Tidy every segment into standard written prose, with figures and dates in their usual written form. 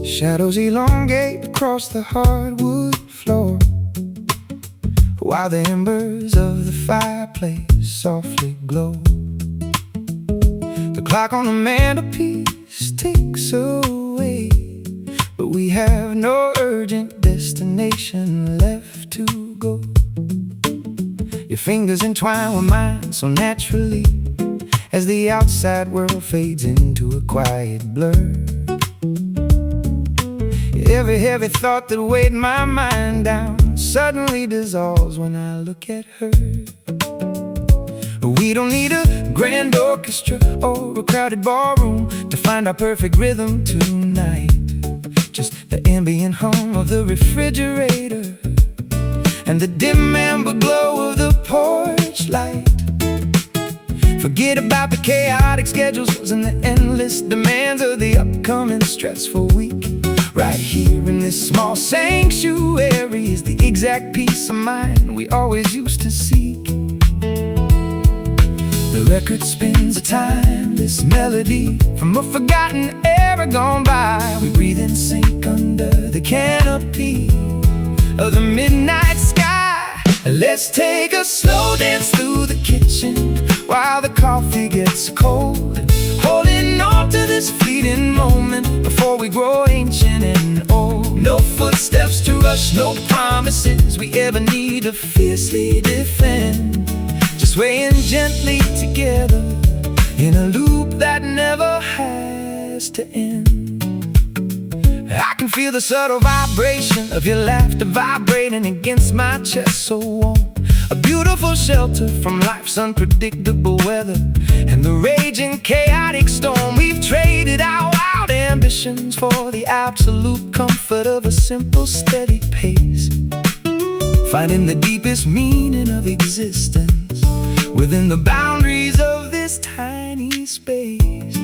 Shadows elongate across the hardwood floor, while the embers of the fireplace softly glow. The clock on the mantelpiece ticks away, but we have no urgent destination left to go. Your fingers entwine with mine so naturally, as the outside world fades into a quiet blur. Every heavy thought that weighed my mind down suddenly dissolves when I look at her. We don't need a grand orchestra or a crowded ballroom to find our perfect rhythm tonight. Just the ambient hum of the refrigerator and the dim amber glow of the porch light. Forget about the chaotic schedules and the endless demands of the upcoming stressful week. Right here in this small sanctuary is the exact peace of mind we always used to seek. The record spins a timeless melody from a forgotten era gone by. We breathe in sync under the canopy of the midnight sky. Let's take a slow dance through the kitchen while the coffee gets cold, holding on to this fleeting moment before we grow ancient and old. No footsteps to rush, no promises we ever need to fiercely defend. Just swaying gently together in a loop that never has to end. I can feel the subtle vibration of your laughter vibrating against my chest so warm. A beautiful shelter from life's unpredictable weather and the raging chaotic storm. We've traded our wild ambitions for the absolute comfort of a simple steady pace, finding the deepest meaning of existence within the boundaries of this tiny space.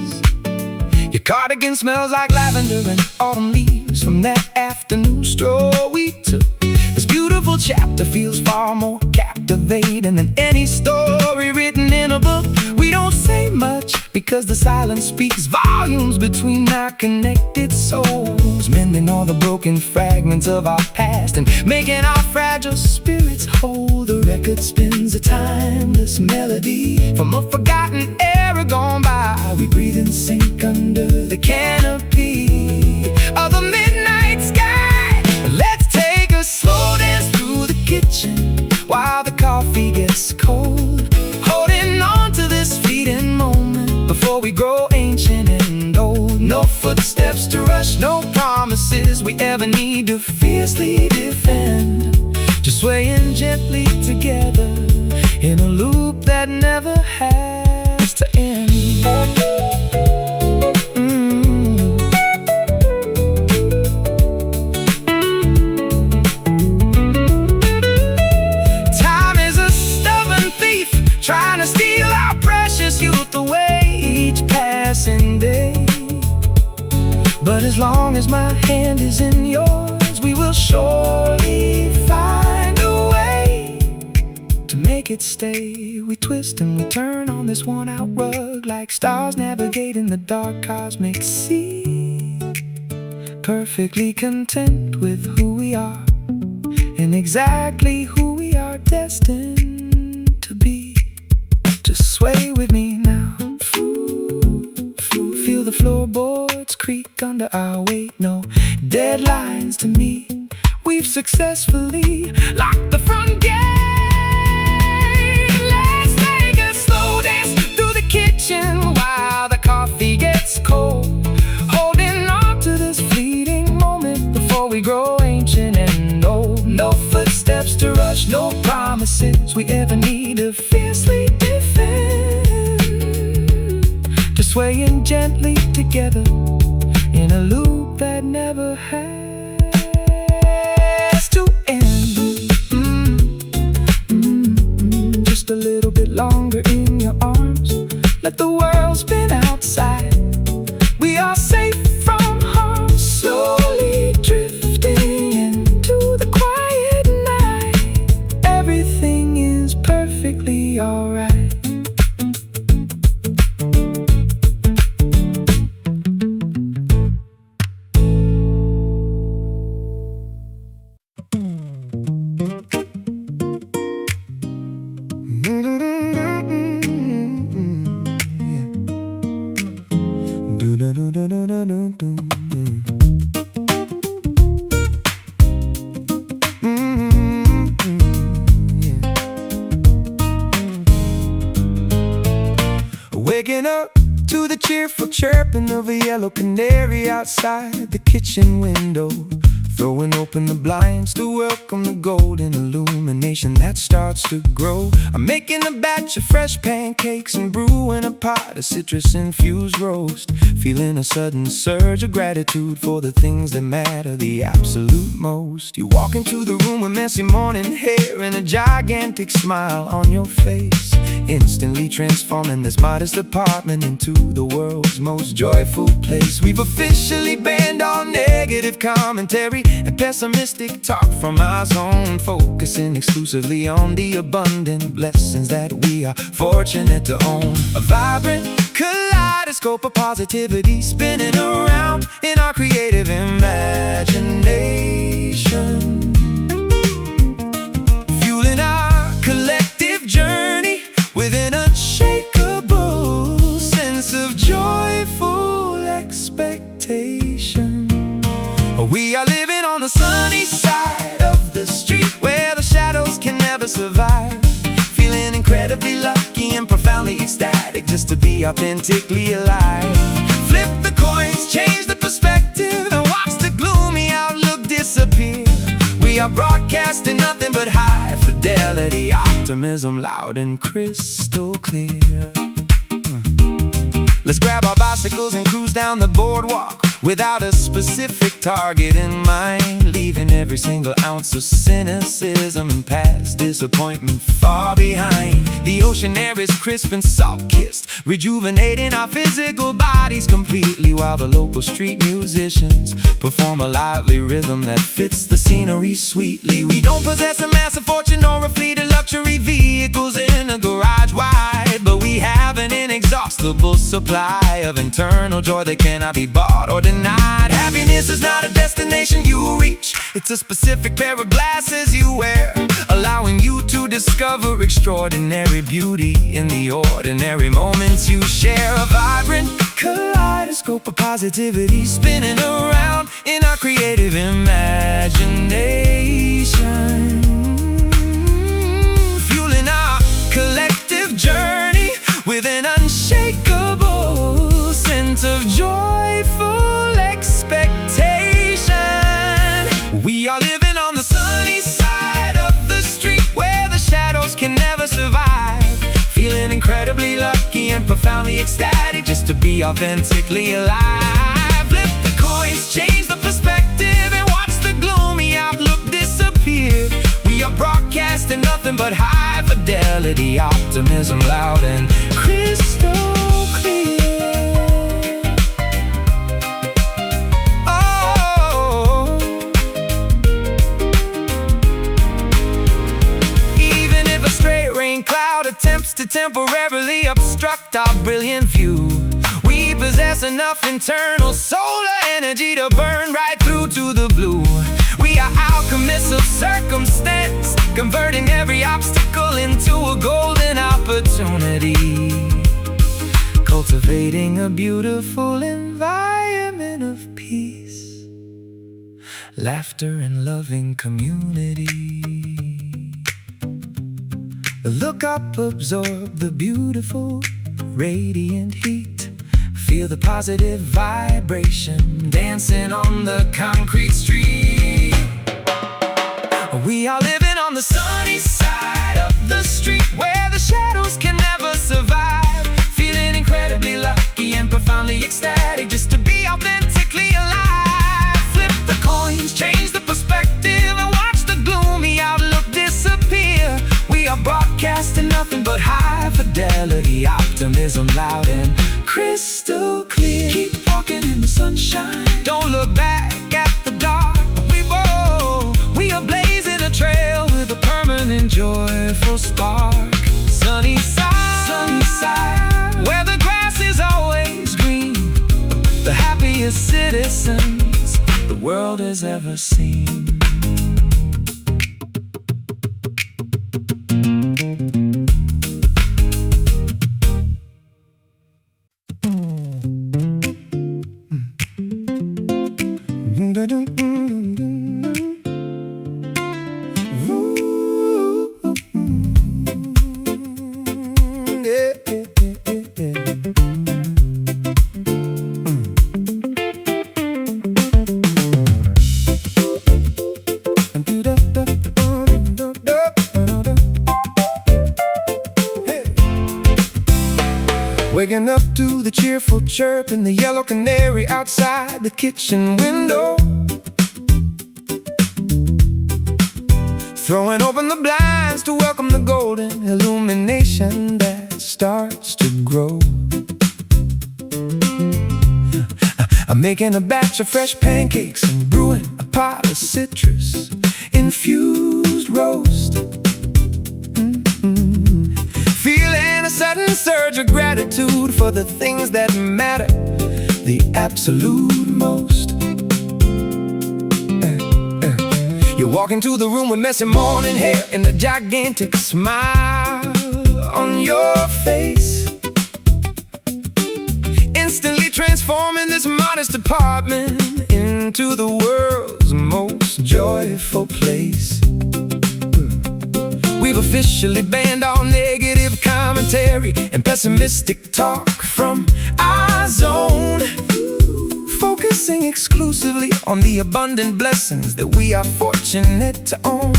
Your cardigan smells like lavender and autumn leaves from that afternoon stroll we took. This beautiful chapter feels far more captivating than any story written in a book. We don't say much because the silence speaks volumes between our connected souls, mending all the broken fragments of our past and making our fragile spirits whole. The record spins a timeless melody from a forgotten era gone by. We breathe in sync under the canopy of the midnight sky. Let's take a slow dance through the kitchen while the coffee gets cold, holding on to this fleeting moment before we grow ancient and old. No footsteps to rush, no promises we ever need to fiercely defend. Just swaying gently together in a loop that never has to end. Time is a stubborn thief trying to steal our precious youth away each passing day. But as long as my hand is in yours, we will surely find a way to make it stay. We twist and we turn on this worn-out rug like stars navigating the dark cosmic sea, perfectly content with who we are and exactly who we are destined to be. Just sway with me now. Feel the floorboards creak under our weight. No deadlines to meet. We've successfully locked the front gate. Let's take a slow dance through the kitchen while the coffee gets cold, holding on to this fleeting moment before we grow ancient and old. No footsteps to rush, no promises we ever need to fiercely defend. Just swaying gently together in a loop that never has to end. just a little bit longer in your arms. Let the world spin outside. We are safe from harm, slowly drifting into the quiet night. Everything is perfectly alright. Waking up to the cheerful chirping of a yellow canary outside the kitchen window, throwing open the blinds to welcome the golden illumination that starts to grow. I'm making a batch of fresh pancakes and brewing a pot of citrus-infused roast, feeling a sudden surge of gratitude for the things that matter the absolute most. You walk into the room with messy morning hair and a gigantic smile on your face, instantly transforming this modest apartment into the world's most joyful place. We've officially banned all negative commentary and pessimistic talk from our zone, focusing exclusively on the abundant blessings that we are fortunate to own. A vibrant kaleidoscope of positivity spinning around in our creative imagination, fueling our collective journey with an unshakable sense of joyful expectation. We are living on the sunny side of the street where the shadows can never survive, feeling incredibly lucky and profoundly ecstatic just to be authentically alive. Flip the coins, change the perspective, and watch the gloomy outlook disappear. We are broadcasting nothing but high fidelity optimism, loud and crystal clear. Let's grab our bicycles and cruise down the boardwalk without a specific target in mind, leaving every single ounce of cynicism and past disappointment far behind. The ocean air is crisp and salt-kissed, rejuvenating our physical bodies completely, while the local street musicians perform a lively rhythm that fits the scenery sweetly. We don't possess a massive fortune or a fleet of luxury vehicles in a garage wide, but we have an inexhaustible supply of internal joy that cannot be bought or denied. Happiness is not a destination you reach, it's a specific pair of glasses you wear, allowing you to discover extraordinary beauty in the ordinary moments you share. A vibrant kaleidoscope of positivity spinning around in our creative imagination, fueling our collective journey with an unshakable sense of joyful expectation. We are living on the sunny side of the street where the shadows can never survive, feeling incredibly lucky and profoundly ecstatic just to be authentically alive. Flip the coins, change the perspective, and watch the gloomy outlook disappear. We are broadcasting nothing but high fidelity optimism, loud and crystal clear. Oh, even if a straight rain cloud attempts to temporarily obstruct our brilliant view, we possess enough internal solar energy to burn right through to the blue. We are alchemists of circumstance, converting every obstacle into a golden opportunity, cultivating a beautiful environment of peace, laughter and loving community. Look up, absorb the beautiful radiant heat, feel the positive vibration dancing on the concrete street. We are living on the sunny side of the street where the shadows can never survive, feeling incredibly lucky and profoundly ecstatic just to be authentically alive. Flip the coins, change the perspective, and watch the gloomy outlook disappear. We are broadcasting nothing but high fidelity, optimism loud and crystal clear. Keep walking in the sunshine, don't look back at the dark. We are blazing a trail with a permanent joyful spark. Sunny side, where the grass is always green, the happiest citizens the world has ever seen. Waking up to the cheerful chirp and the yellow canary outside the kitchen window. Throwing open the blinds to welcome the golden illumination that starts to grow. I'm making a batch of fresh pancakes and brewing a pot of citrus infused roast. Feeling a sudden surge of gratitude for the things that matter the absolute most. You walk into the room with messy morning hair and a gigantic smile on your face, instantly transforming this modest apartment into the world's most joyful place. We've officially banned all negative commentary and pessimistic talk from our zone, focusing exclusively on the abundant blessings that we are fortunate to own.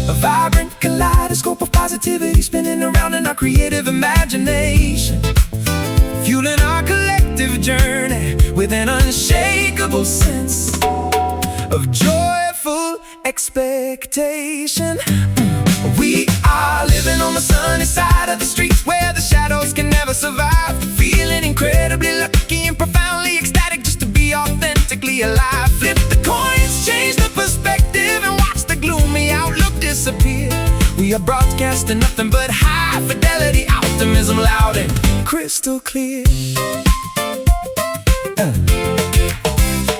A vibrant kaleidoscope of positivity spinning around in our creative imagination, fueling our collective journey with an unshakable sense of joyful expectation. We are living on the sunny side of the streets where the shadows can never survive, feeling incredibly lucky and profoundly ecstatic just to be authentically alive. Flip the coins, change the perspective, and watch the gloomy outlook disappear. We are broadcasting nothing but high fidelity, optimism loud and crystal clear.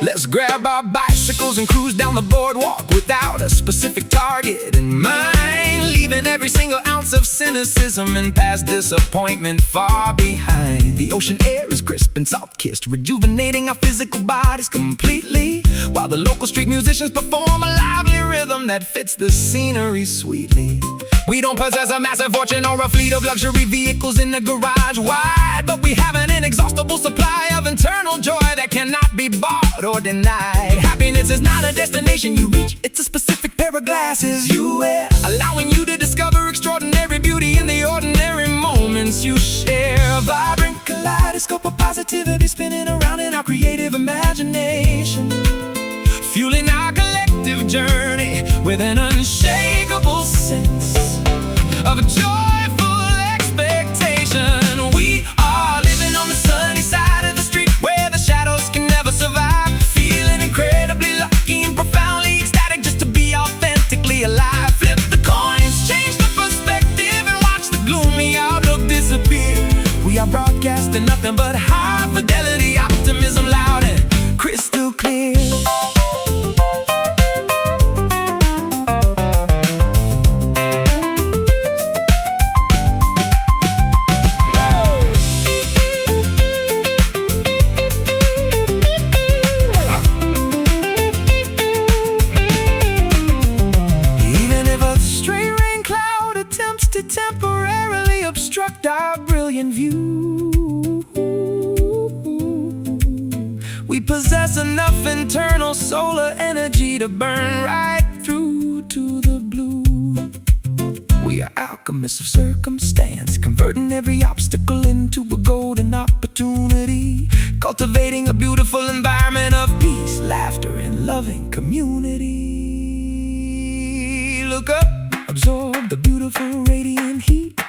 Let's grab our bicycles and cruise down the boardwalk without a specific target in mind, leaving every single ounce of cynicism and past disappointment far behind. The ocean air is crisp and salt-kissed, rejuvenating our physical bodies completely, while the local street musicians perform a lively rhythm that fits the scenery sweetly. We don't possess a massive fortune or a fleet of luxury vehicles in the garage wide, but we have an inexhaustible supply of internal joy that cannot be bought or denied. Happiness is not a destination you reach, it's a specific pair of glasses you wear, allowing you to discover extraordinary beauty in the ordinary moments you share. A vibrant kaleidoscope of positivity spinning around in our creative imagination, fueling our collective journey with an unshakable sense of joyful expectation. We are living on the sunny side of the street where the shadows can never survive, feeling incredibly lucky and profoundly ecstatic just to be authentically alive. Flip the coins, change the perspective, and watch the gloomy outlook disappear. We are broadcasting nothing but high fidelity, optimism loud and crystal clear. Temporarily obstruct our brilliant view, we possess enough internal solar energy to burn right through to the blue. We are alchemists of circumstance, converting every obstacle into a golden opportunity, cultivating a beautiful environment of peace, laughter, and loving community. Look up, absorb the beautiful radiant heat,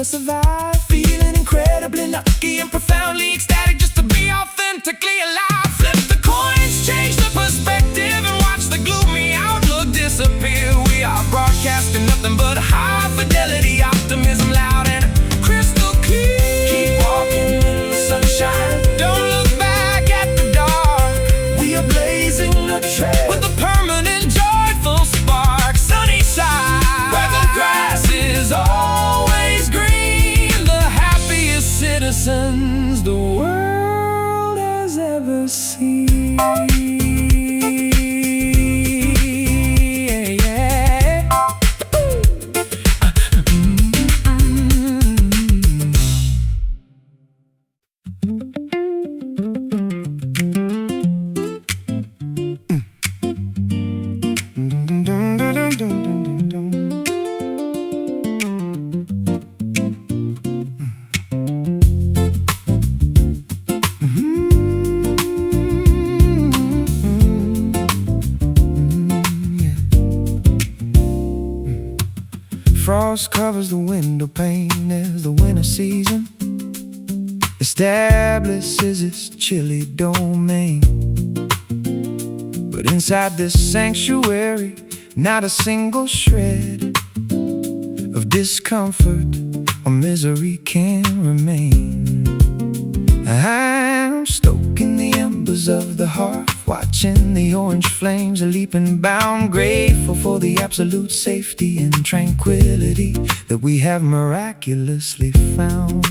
survive. Feeling incredibly lucky and profoundly ecstatic just to be authentically alive. Flip the coins, change the perspective, and watch the gloomy outlook disappear. We are broadcasting nothing but high fidelity optimism, loud and crystal clear. Keep walking in the sunshine, don't look back at the dark. We are blazing a trail with a permanent joyful spark. Sunny side, where the grass is always green, the happiest citizens the world has ever seen. Frost covers the window pane as the winter season establishes its chilly domain. But inside this sanctuary, not a single shred of discomfort or misery can remain. I'm stoking the embers of the hearth, watching the orange flames leap and bound, grateful for the absolute safety and tranquility that we have miraculously found.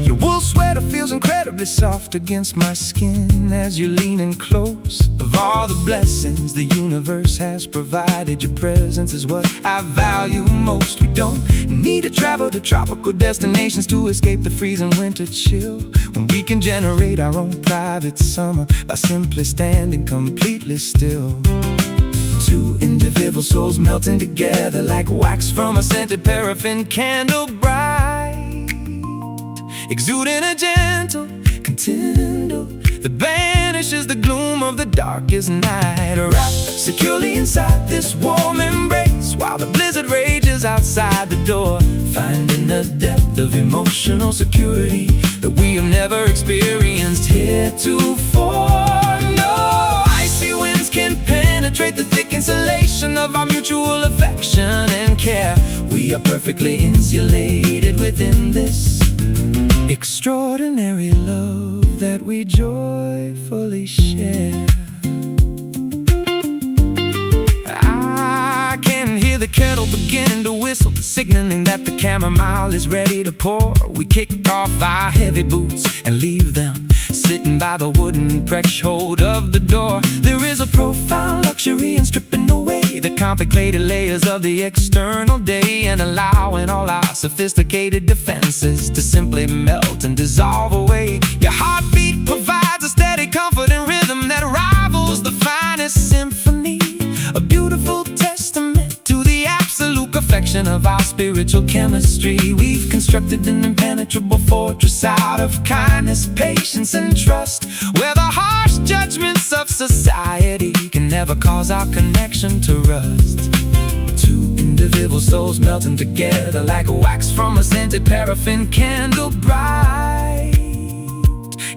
Your wool sweater feels incredibly soft against my skin as you're leaning close. Of all the blessings the universe has provided, your presence is what I value most. We don't need to travel to tropical destinations to escape the freezing winter chill, when we can generate our own private summer by simply standing completely still. Two individual souls melting together like wax from a scented paraffin candle, bright, exuding a gentle contendo that banishes the gloom of the darkest night. Wrapped securely inside this warm embrace while the blizzard rages outside the door, finding a depth of emotional security that we have never experienced heretofore. No icy winds can penetrate the thick insulation of our mutual affection and care. We are perfectly insulated within this extraordinary love that we joyfully share. I can hear the kettle beginning to whistle, signaling that the chamomile is ready to pour. We kick off our heavy boots and leave them sitting by the wooden threshold of the door. There is a profound luxury in stripping away the complicated layers of the external day and allowing all our sophisticated defenses to simply melt and dissolve away. Your heartbeat provides a steady comfort and rhythm that rivals the finest symphony, a beautiful testament to the absolute perfection of our spiritual chemistry. We've constructed an impenetrable fortress out of kindness, patience, and trust, where the harsh judgments of society can never cause our connection to rust. Two individual souls melting together like wax from a scented paraffin candle, bright,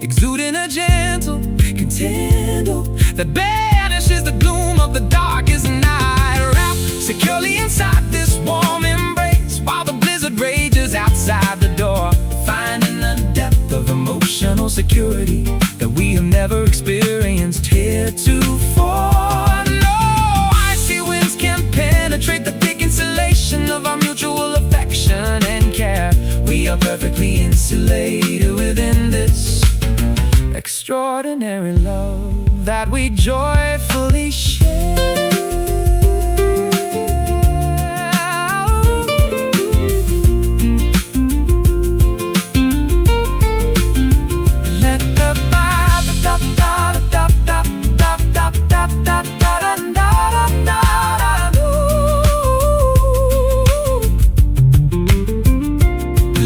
exuding a gentle contendo that banishes the gloom of the darkest night. Wrapped securely inside this warm embrace while the blizzard rages outside the door, finding a depth of emotional security that we have never experienced heretofore. No icy winds can penetrate the thick insulation of our mutual affection and care. We are perfectly insulated within this extraordinary love that we joyfully share.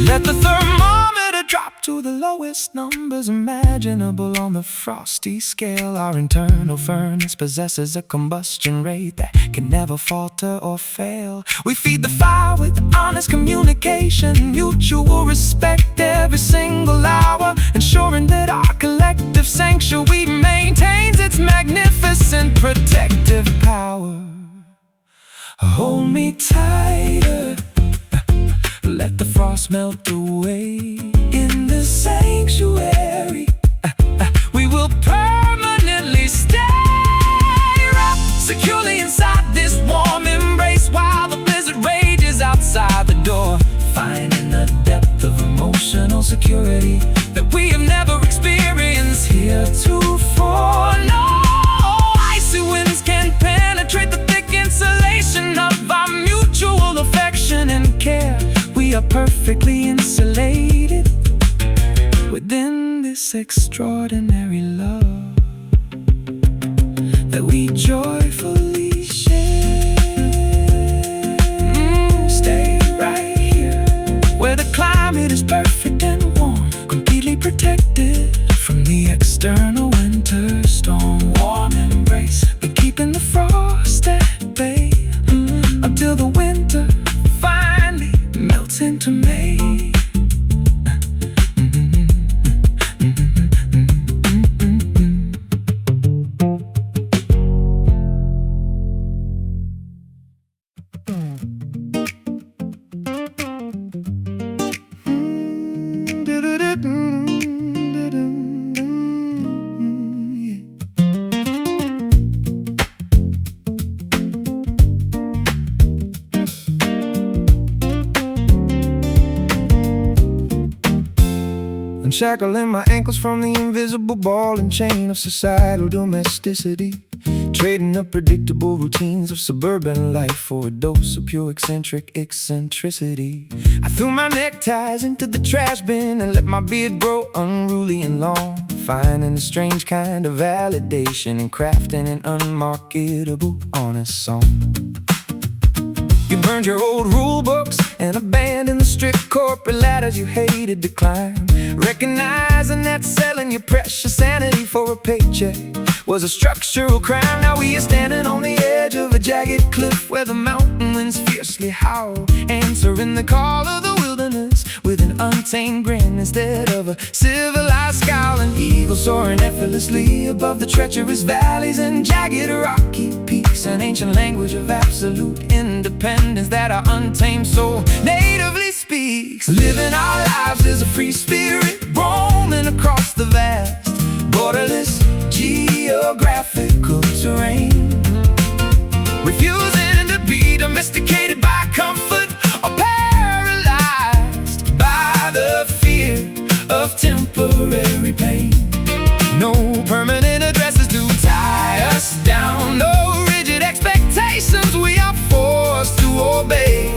Let the thermometer drop to the lowest numbers imaginable on the frosty scale. Our internal furnace possesses a combustion rate that can never falter or fail. We feed the fire with honest communication, mutual respect every single hour, ensuring that our collective sanctuary maintains its magnificent protective power. Hold me tighter, let the frost melt away. In the sanctuary, we will permanently stay wrapped securely inside this warm embrace, while the blizzard rages outside the door, finding the depth of emotional security that we have never experienced heretofore. No icy winds can penetrate the thick insulation of our mutual affection and care. We are perfectly insulated within this extraordinary love that we joyfully share. Stay right here, where the climate is perfect and warm, completely protected from the external winter storm. Warm embrace, but keeping the frost at bay until the winter finally melts into May. Unshackling my ankles from the invisible ball and chain of societal domesticity, trading up predictable routines of suburban life for a dose of pure eccentricity. I threw my neckties into the trash bin and let my beard grow unruly and long, finding a strange kind of validation in crafting an unmarketable honest song. You burned your old rule books and abandoned the strict corporate ladders you hated to climb, recognizing that selling your precious sanity for a paycheck was a structural crime. Now we are standing on the edge of a jagged cliff where the mountain winds fiercely howl, answering the call of the wilderness with an untamed grin instead of a civilized scowl. An eagle soaring effortlessly above the treacherous valleys and jagged rocky peaks, an ancient language of absolute independence that our untamed soul natively speaks. Living our lives as a free spirit, roaming across the vast, borderless geographical terrain, refusing to be domesticated by comfort or paralyzed by the fear of temporary pain. No permanent addresses to tie us down, no rigid expectations we are forced to obey,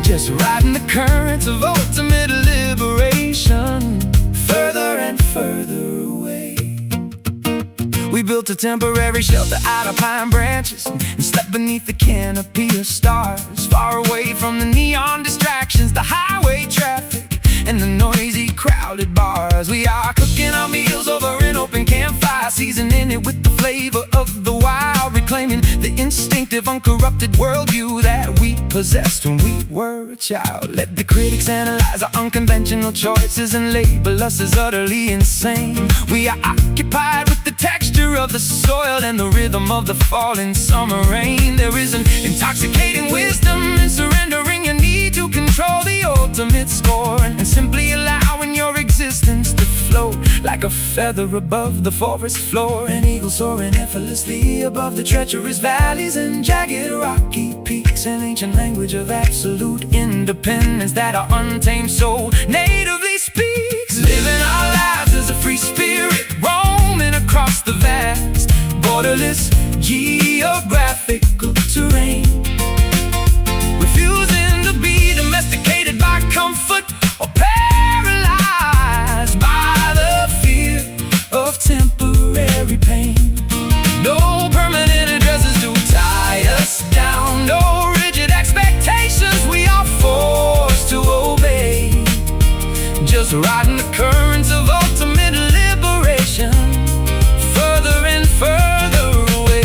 just riding the currents of ultimate liberation, further and further away. We built a temporary shelter out of pine branches and slept beneath the canopy of stars, far away from the neon distractions, the highway traffic, and the noisy crowded bars. We are cooking our meals over an open campfire, seasoning it with the flavor of the wild, reclaiming the instinctive uncorrupted worldview that we possessed when we were a child. Let the critics analyze our unconventional choices and label us as utterly insane. We are occupied with the texture of the soil and the rhythm of the falling summer rain. There is an intoxicating wisdom in surrendering your need to control the ultimate score, and simply allowing your existence to float like a feather above the forest floor. An eagle soaring effortlessly above the treacherous valleys and jagged rocky peaks, an ancient language of absolute independence that our untamed soul natively speaks. Living our lives as a free spirit, roaming across the vast, borderless geographical terrain, refusing to be domesticated by comfort or paralyzed by the fear of temporary pain. No permanent addresses to tie us down, no rigid expectations we are forced to obey, just just riding the currents of ultimate liberation, further and further away.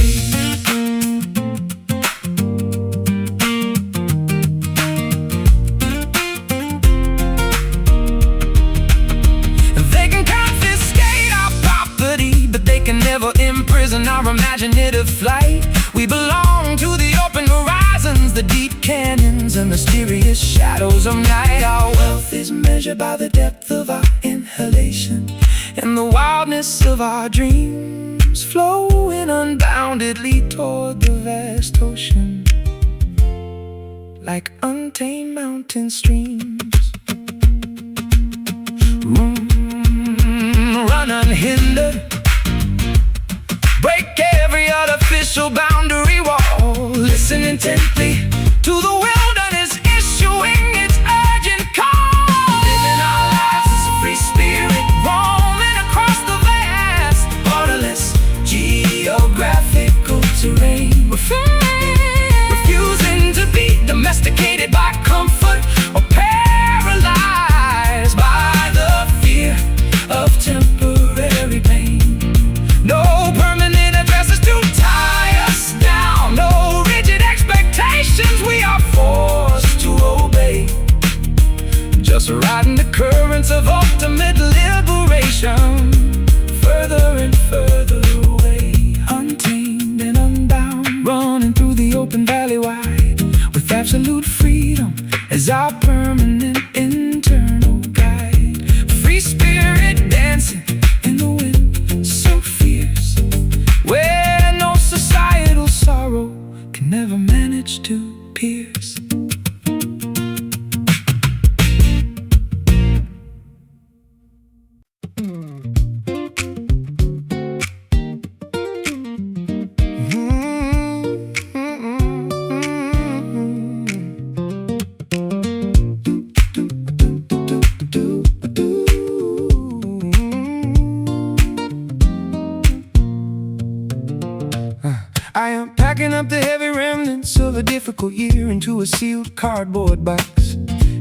They can confiscate our property, but they can never imprison our imaginative flight. We belong to the open horizons, the deep canyons, and mysterious shadows of night. Our wealth is measured by the depth of our inhalation and the wildness of our dreams, flowing unboundedly toward the vast ocean, like untamed mountain streams. Run unhindered, break every artificial boundary wall. Listen intently to the wilderness issuing its urgent call. Living our lives as a free spirit, roaming across the vast, borderless geographical terrain. Refusing to be domesticated by comfort or paralyzed by the fear of temporary pain. No permanent addresses to tie us down, no rigid expectations we are forced to obey. Just riding the currents of ultimate liberation, further and further away. Untamed and unbound, running through the open valley wide, with absolute freedom as our permanent internal guide. Free spirit dancing in the wind, so fierce, where no societal sorrow can never manage to pierce. I am packing up the heavy remnants of a difficult year into a sealed cardboard box,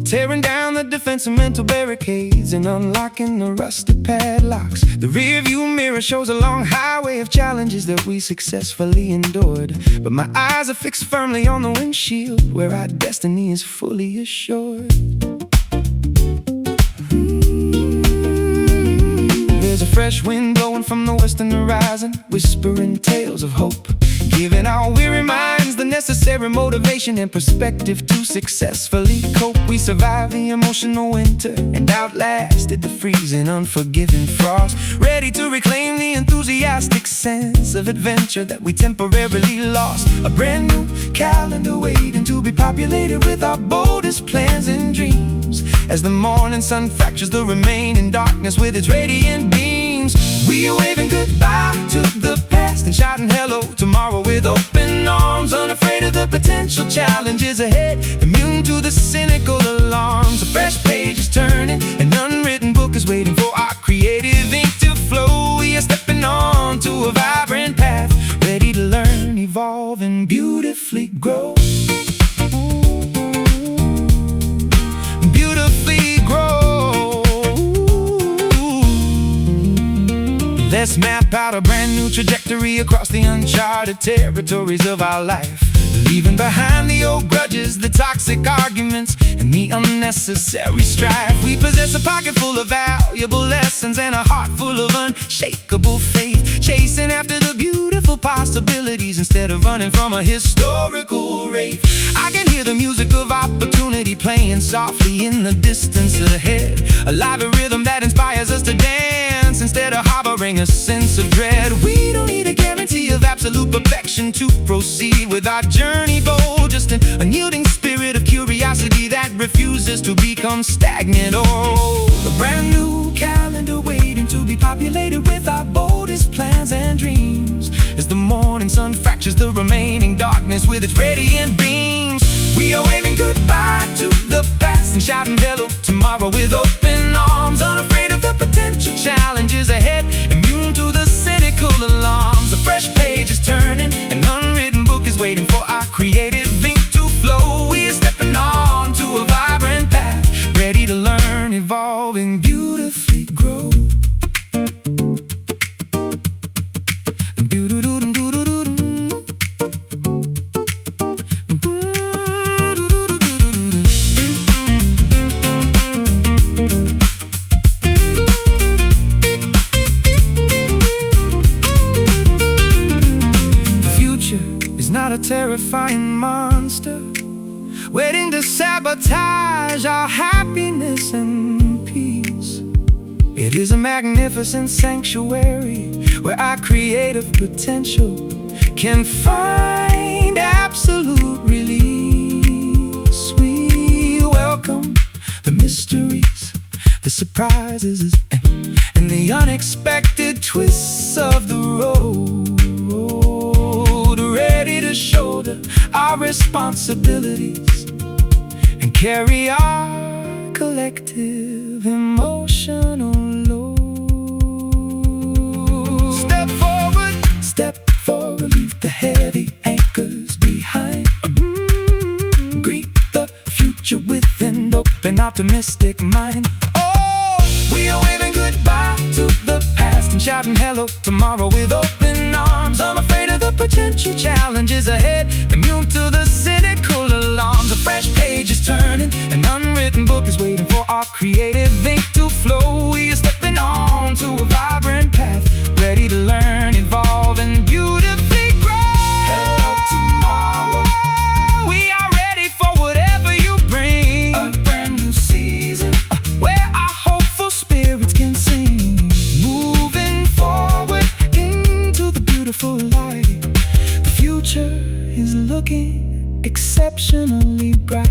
tearing down the defense of mental barricades and unlocking the rusted padlocks. The rearview mirror shows a long highway of challenges that we successfully endured, but my eyes are fixed firmly on the windshield, where our destiny is fully assured. There's a fresh wind blowing from the western horizon, whispering tales of hope, giving our weary minds the necessary motivation and perspective to successfully cope. We survived the emotional winter and outlasted the freezing, unforgiving frost, ready to reclaim the enthusiastic sense of adventure that we temporarily lost. A brand new calendar waiting to be populated with our boldest plans and dreams, as the morning sun fractures the remaining darkness with its radiant beams. We are waving goodbye to the past and shouting hello tomorrow with open arms, unafraid of the potential challenges ahead, immune to the cynical alarms. A fresh page is turning, an unwritten book is waiting for our creative ink to flow. We are stepping on to a vibrant path, ready to learn, evolve, and beautifully grow. Beautifully grow. Let's map out a brand new trajectory across the uncharted territories of our life, leaving behind the old grudges, the toxic arguments, and the unnecessary strife. We possess a pocket full of valuable lessons and a heart full of unshakable faith, chasing after the beautiful possibilities instead of running from a historical wraith. I can hear the music of opportunity playing softly in the distance ahead, a lively rhythm that inspires us to dance instead of harboring a sense of dread. We don't need a guarantee of absolute perfection to proceed with our journey bold, just an unyielding spirit of curiosity that refuses to become stagnant or old. A brand new calendar waiting to be populated with our boldest plans and dreams, as the morning sun fractures the remaining darkness with its radiant beams. We are waving goodbye to the past and shouting hello tomorrow with open arms, unafraid of the potential challenges ahead, immune to the cynical alarms. A fresh page is turning, an unwritten book is waiting for our creative ink to flow. We are stepping on to a vibrant path, ready to learn, evolve, and beauty. terrifying monster waiting to sabotage our happiness and peace. It is a magnificent sanctuary where our creative potential can find absolute release. We welcome the mysteries, the surprises, and the unexpected twists of the road, ready to shoulder our responsibilities and carry our collective emotional load. Step forward, leave the heavy anchors behind. Greet the future with an open, optimistic mind. Oh, we are waving goodbye to the past and shouting hello tomorrow with open arms. Unafraid of the potential challenges ahead, immune to the cynical alarms. A fresh page is turning, an unwritten book is waiting for our creative ink to flow. We are stepping on to a vibrant path, ready to learn, evolve, and beautifully grow. Hello tomorrow, we are ready for whatever you bring. A brand new season, where our hopeful spirits can sing. Moving forward into the beautiful light. The future is looking exceptionally bright.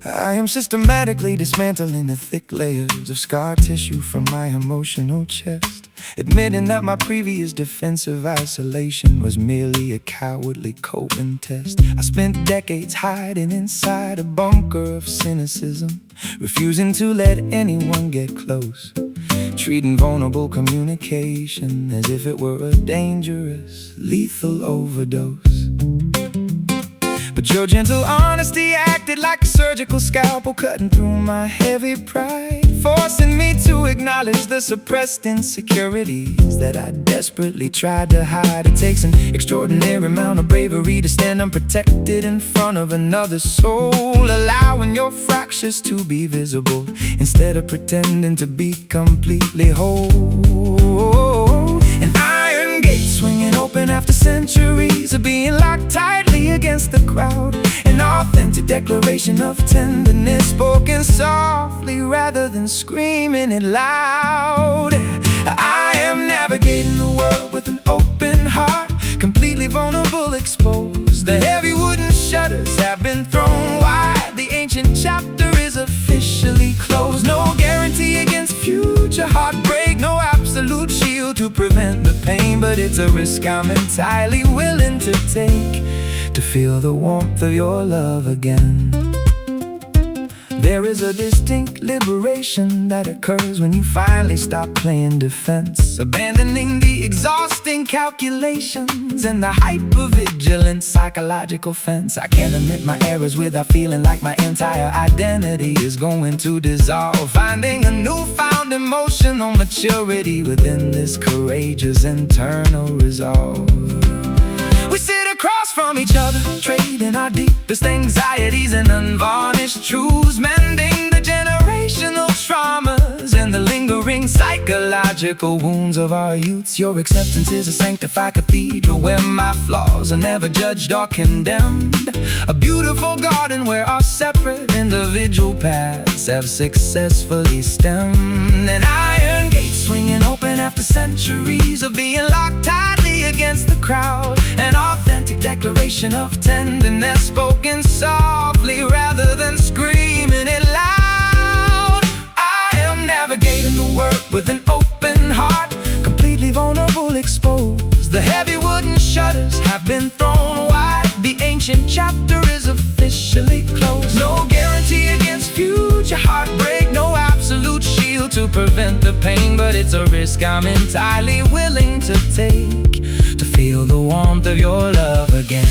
I am systematically dismantling the thick layers of scar tissue from my emotional chest, admitting that my previous defensive isolation was merely a cowardly coping test. I spent decades hiding inside a bunker of cynicism, refusing to let anyone get close, treating vulnerable communication as if it were a dangerous, lethal overdose. But your gentle honesty acted like a surgical scalpel, cutting through my heavy pride, forcing me to acknowledge the suppressed insecurities that I desperately tried to hide. It takes an extraordinary amount of bravery to stand unprotected in front of another soul, allowing your fractures to be visible instead of pretending to be completely whole. An iron gate swinging open after centuries of being locked tightly against the crowd. An authentic declaration of tenderness, spoken softly rather than screaming it loud. I am navigating the world with an open heart, completely vulnerable, exposed. The heavy wooden shutters have been thrown wide. The ancient chapter is officially closed. No guarantee against future heartbreak, no absolute shield to prevent the pain, but it's a risk I'm entirely willing to take, to feel the warmth of your love again. There is a distinct liberation that occurs when you finally stop playing defense, abandoning the exhausting calculations and the hypervigilant psychological fence. I can't admit my errors without feeling like my entire identity is going to dissolve, finding a newfound emotional maturity within this courageous internal resolve. We sit across from each other, trading our deepest anxieties and unvarnished truths, mending the generational traumas and the lingering psychological wounds of our youths. Your acceptance is a sanctified cathedral where my flaws are never judged or condemned, a beautiful garden where our separate individual paths have successfully stemmed. An iron gate swinging open after centuries of being locked tightly against the crowd. An authentic declaration of tenderness, spoken softly rather than screaming it loud. I am navigating the world with an open heart, completely vulnerable, exposed. The heavy wooden shutters have been thrown wide. The ancient chapter is officially closed. No guarantee against future heartbreak, no absolute shield shield to prevent the pain, but it's a risk I'm entirely willing to take, to feel the warmth of your love again.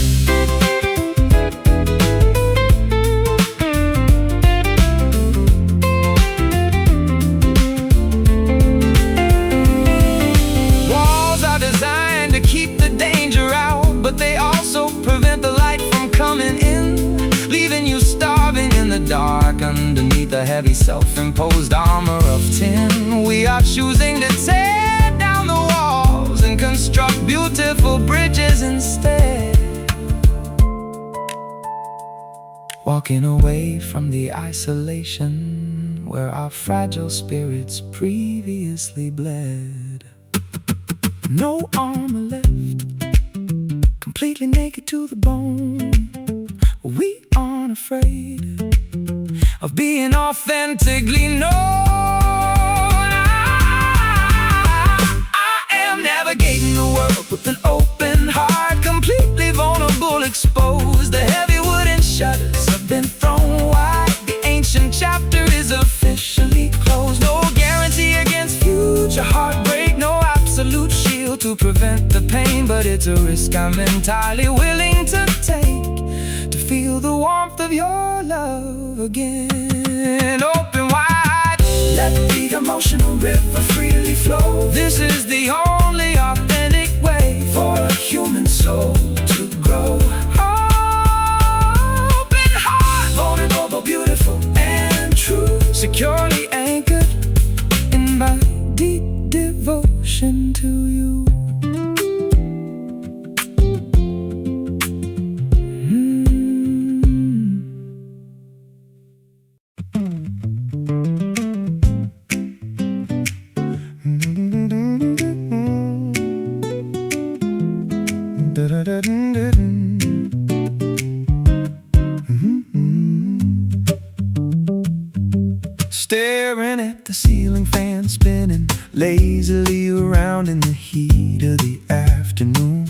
Walls are designed to keep the danger out, but they also prevent the light from coming in, leaving you starving in the dark underneath the heavy self-imposed armor of tin. We are choosing to tear down the walls and construct beautiful bridges instead, walking away from the isolation where our fragile spirits previously bled. No armor left, completely naked to the bone. We aren't afraid of being authentically known. I am navigating the world with an open heart, completely vulnerable, exposed. The heavy wooden shutters have been thrown wide. The ancient chapter is officially closed. No guarantee against future heartbreak, no absolute shield to prevent the pain, but it's a risk I'm entirely willing to take, to feel the warmth of your love again. Open wide, let the emotional river freely flow. This is the only authentic way for a human soul to grow. Open heart, vulnerable, beautiful, and true, securely anchored in my deep devotion to you. Staring at the ceiling fan spinning lazily around in the heat of the afternoon,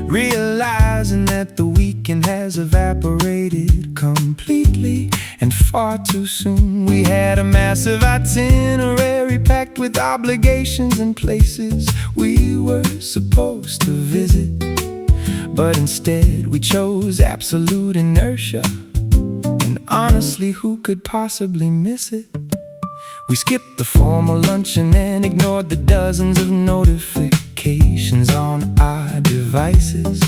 realizing that the weekend has evaporated completely and far too soon. We had a massive itinerary packed with obligations and places we were supposed to visit, but instead we chose absolute inertia. And honestly, who could possibly miss it? We skipped the formal luncheon and ignored the dozens of notifications on our devices,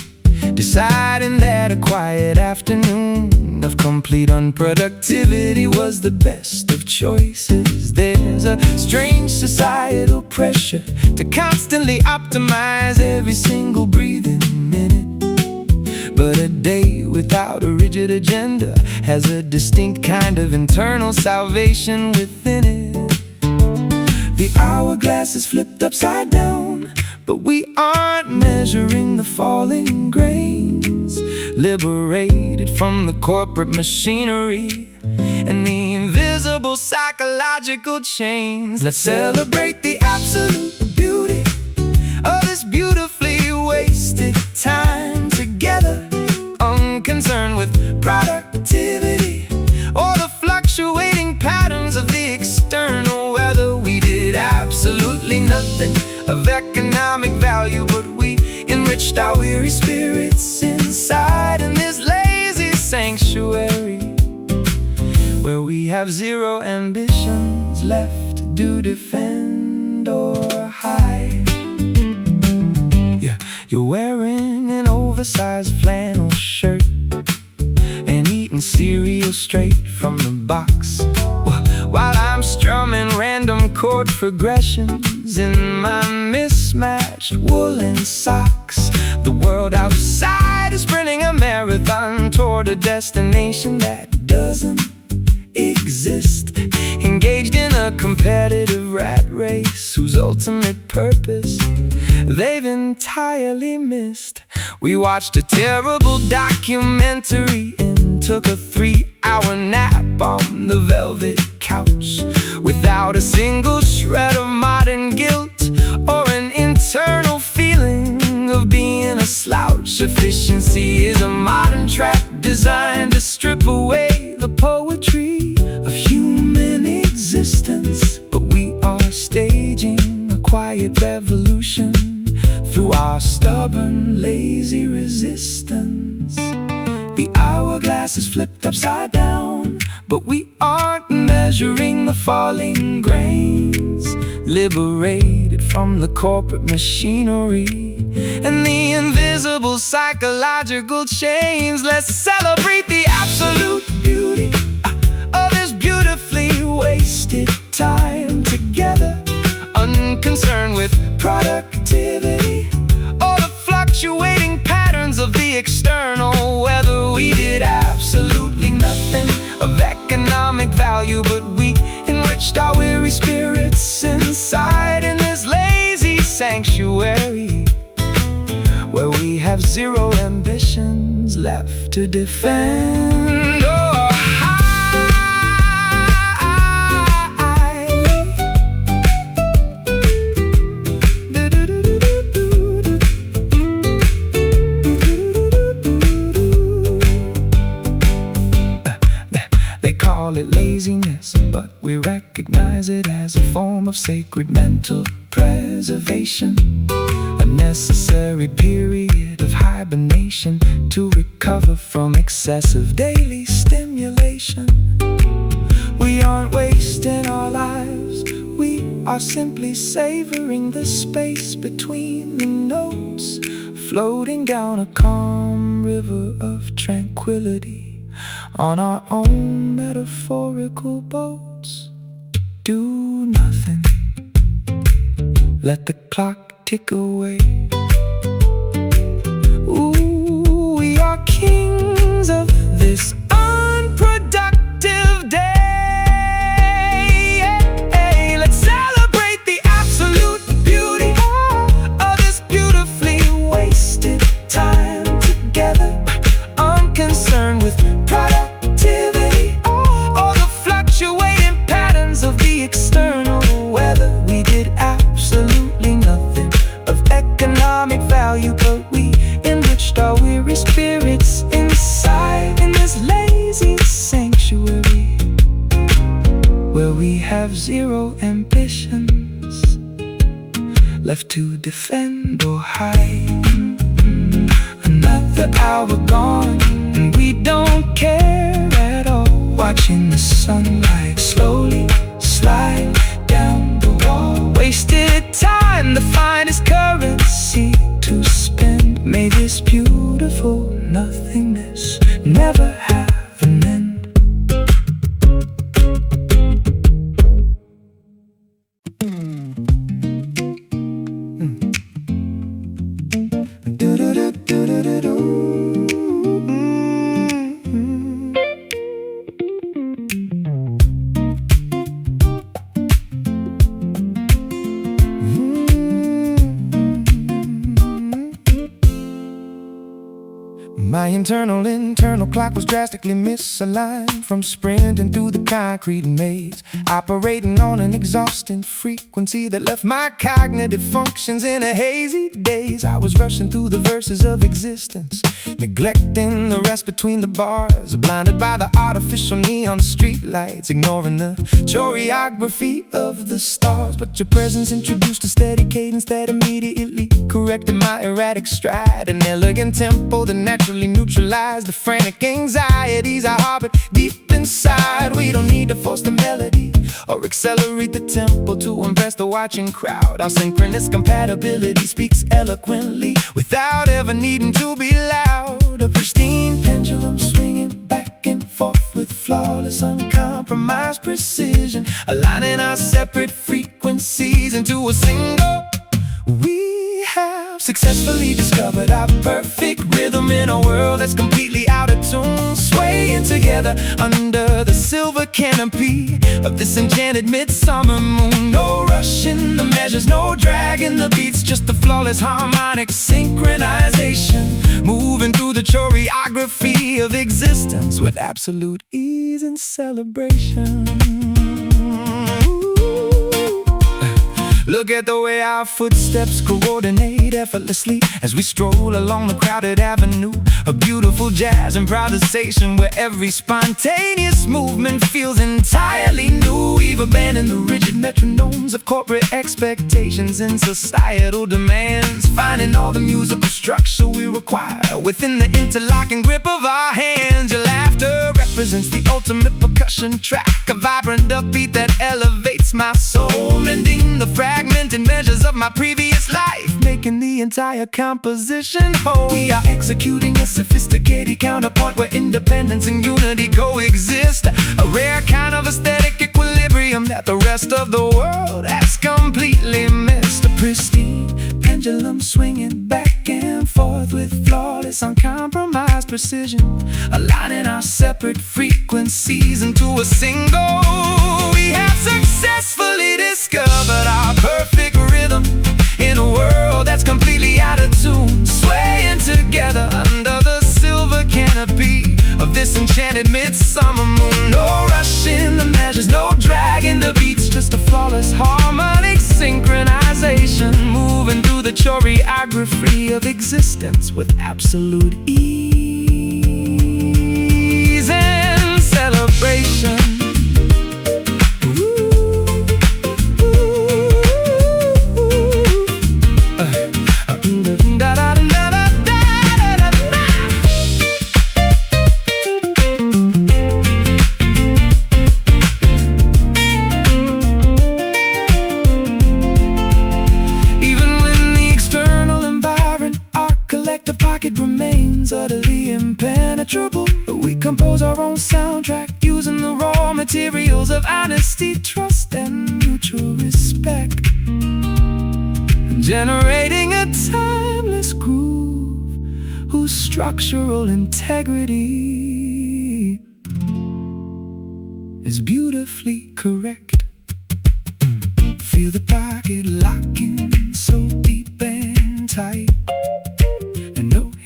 deciding that a quiet afternoon of complete unproductivity was the best of choices. There's a strange societal pressure to constantly optimize every single breathing minute, but a day without a rigid agenda has a distinct kind of internal salvation within it. The hourglass is flipped upside down, but we aren't measuring the falling grains, liberated from the corporate machinery and the invisible psychological chains. Let's celebrate the absolute beauty of this beautifully wasted time together, unconcerned with productivity or the fluctuating patterns of the external weather. We did absolutely nothing of economic value, but we enriched our weary spirits inside in this lazy sanctuary where we have zero ambitions left to defend or hide. Yeah, you're wearing an oversized flannel shirt and eating cereal straight from the box, while I'm strumming random chord progressions in my mismatched woolen socks. The world outside is sprinting a marathon toward a destination that doesn't exist, engaged in a competitive rat race whose ultimate purpose they've entirely missed. We watched a terrible documentary and took a 3-hour nap on the velvet couch without a single shred of modern guilt or an internal feeling of being a slouch. Efficiency is a modern trap designed to strip away the poetry of human existence. our stubborn, lazy resistance. The hourglass is flipped upside down, but we aren't measuring the falling grains, liberated from the corporate machinery and the invisible psychological chains. Let's celebrate the absolute beauty of this beautifully wasted time together, unconcerned with productivity or the fluctuating patterns of the external weather. We did absolutely nothing of economic value, but we enriched our weary spirits inside in this lazy sanctuary, where we have zero ambitions left to defend. Oh, they call it laziness, but we recognize it as a form of sacred mental preservation, a necessary period of hibernation to recover from excessive daily stimulation. We aren't wasting our lives, we are simply savoring the space between the notes, floating down a calm river of tranquility on our own metaphorical boats. Do nothing, let the clock tick away. Ooh, we are kings of this unproductive day. Let's celebrate the absolute beauty of this beautifully wasted time together, unconcerned with productivity or the fluctuating patterns of the external weather. We did absolutely nothing of economic value, but we enriched our weary spirits inside in this lazy sanctuary, where we have zero ambitions left to defend or hide. Another hour gone, and we don't care at all, watching the sunlight slowly slide down the wall. Wasted time, the finest currency to spend. May this beautiful nothingness never have an end. My internal clock was drastically misaligned, from sprinting through the concrete maze, operating on an exhausting frequency that left my cognitive functions in a hazy daze. I was rushing through the verses of existence, neglecting the rest between the bars, blinded by the artificial neon streetlights, ignoring the choreography of the stars. But your presence introduced a steady cadence that immediately corrected my erratic stride, an elegant tempo that naturally neutralize the frantic anxieties I harbored deep inside. We don't need to force the melody or accelerate the tempo to impress the watching crowd. Our synchronous compatibility speaks eloquently without ever needing to be loud. A pristine pendulum swinging back and forth with flawless, uncompromised precision, aligning our separate frequencies into a single. We have successfully discovered our perfect rhythm in a world that's completely out of tune, swaying together under the silver canopy of this enchanted midsummer moon. No rush in the measures, no drag in the beats, just the flawless harmonic synchronization, moving through the choreography of existence with absolute ease and celebration. Look at the way our footsteps coordinate effortlessly as we stroll along the crowded avenue. A beautiful jazz improvisation where every spontaneous movement feels entirely new. We've abandoned the rigid metronomes of corporate expectations and societal demands, finding all the musical structure we require within the interlocking grip of our hands. Your laughter represents the ultimate percussion track, a vibrant upbeat that elevates my soul, mending the fragmented measures of my previous life, making the entire composition whole. We are executing a sophisticated counterpoint where independence and unity coexist, a rare kind of aesthetic equilibrium that the rest of the world has completely missed. A pristine pendulum swinging back and forth with flawless, uncompromised precision, aligning our separate frequencies into a single. We have successfully discovered our perfect rhythm in a world that's completely out of tune, swaying together under the silver canopy of this enchanted midsummer moon. No rush in the measures, no drag in the beats, just a flawless harmonic synchronization, moving through the choreography of existence with absolute ease and celebration. The pocket remains utterly impenetrable, but we compose our own soundtrack using the raw materials of honesty, trust, and mutual respect, generating a timeless groove whose structural integrity is beautifully correct. Feel the pocket locking so deep and tight,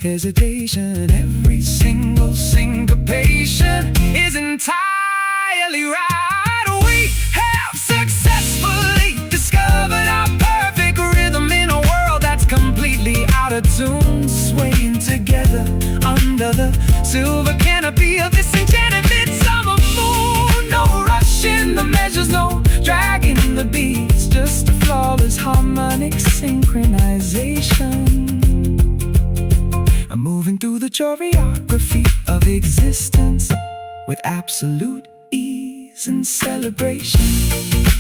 hesitation, every single syncopation is entirely right. We have successfully discovered our perfect rhythm in a world that's completely out of tune, swaying together under the silver canopy of this enchanted midsummer moon. No rush in the measures, no drag in the beats, just a flawless harmonic synchronization, moving through the choreography of existence with absolute ease and celebration.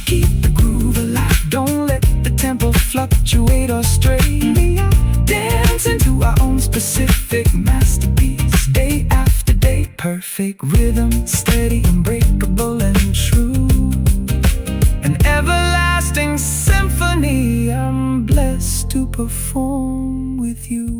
Keep the groove alive, don't let the tempo fluctuate or stray. We are dancing to our own specific masterpiece, day after day. Perfect rhythm, steady, unbreakable and true, an everlasting symphony I'm blessed to perform with you.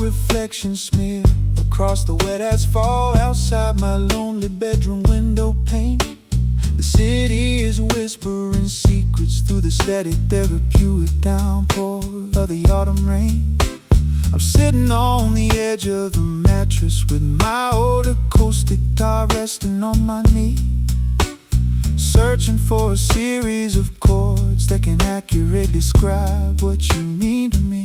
Reflection smear across the wet asphalt outside my lonely bedroom window pane. The city is whispering secrets through the steady therapeutic downpour of the autumn rain. I'm sitting on the edge of the mattress with my old acoustic guitar resting on my knee, searching for a series of chords that can accurately describe what you mean to me.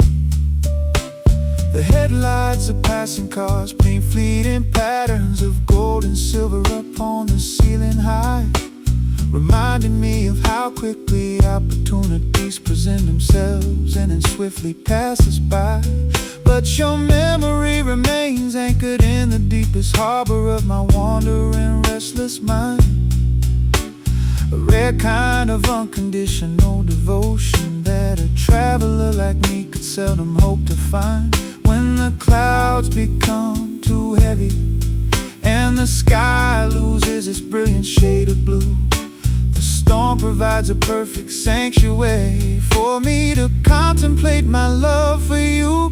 The headlights of passing cars paint fleeting patterns of gold and silver up on the ceiling high, reminding me of how quickly opportunities present themselves and then swiftly pass us by. But your memory remains anchored in the deepest harbor of my wandering, restless mind, a rare kind of unconditional devotion that a traveler like me could seldom hope to find. When the clouds become too heavy and the sky loses its brilliant shade of blue, the storm provides a perfect sanctuary for me to contemplate my love for you.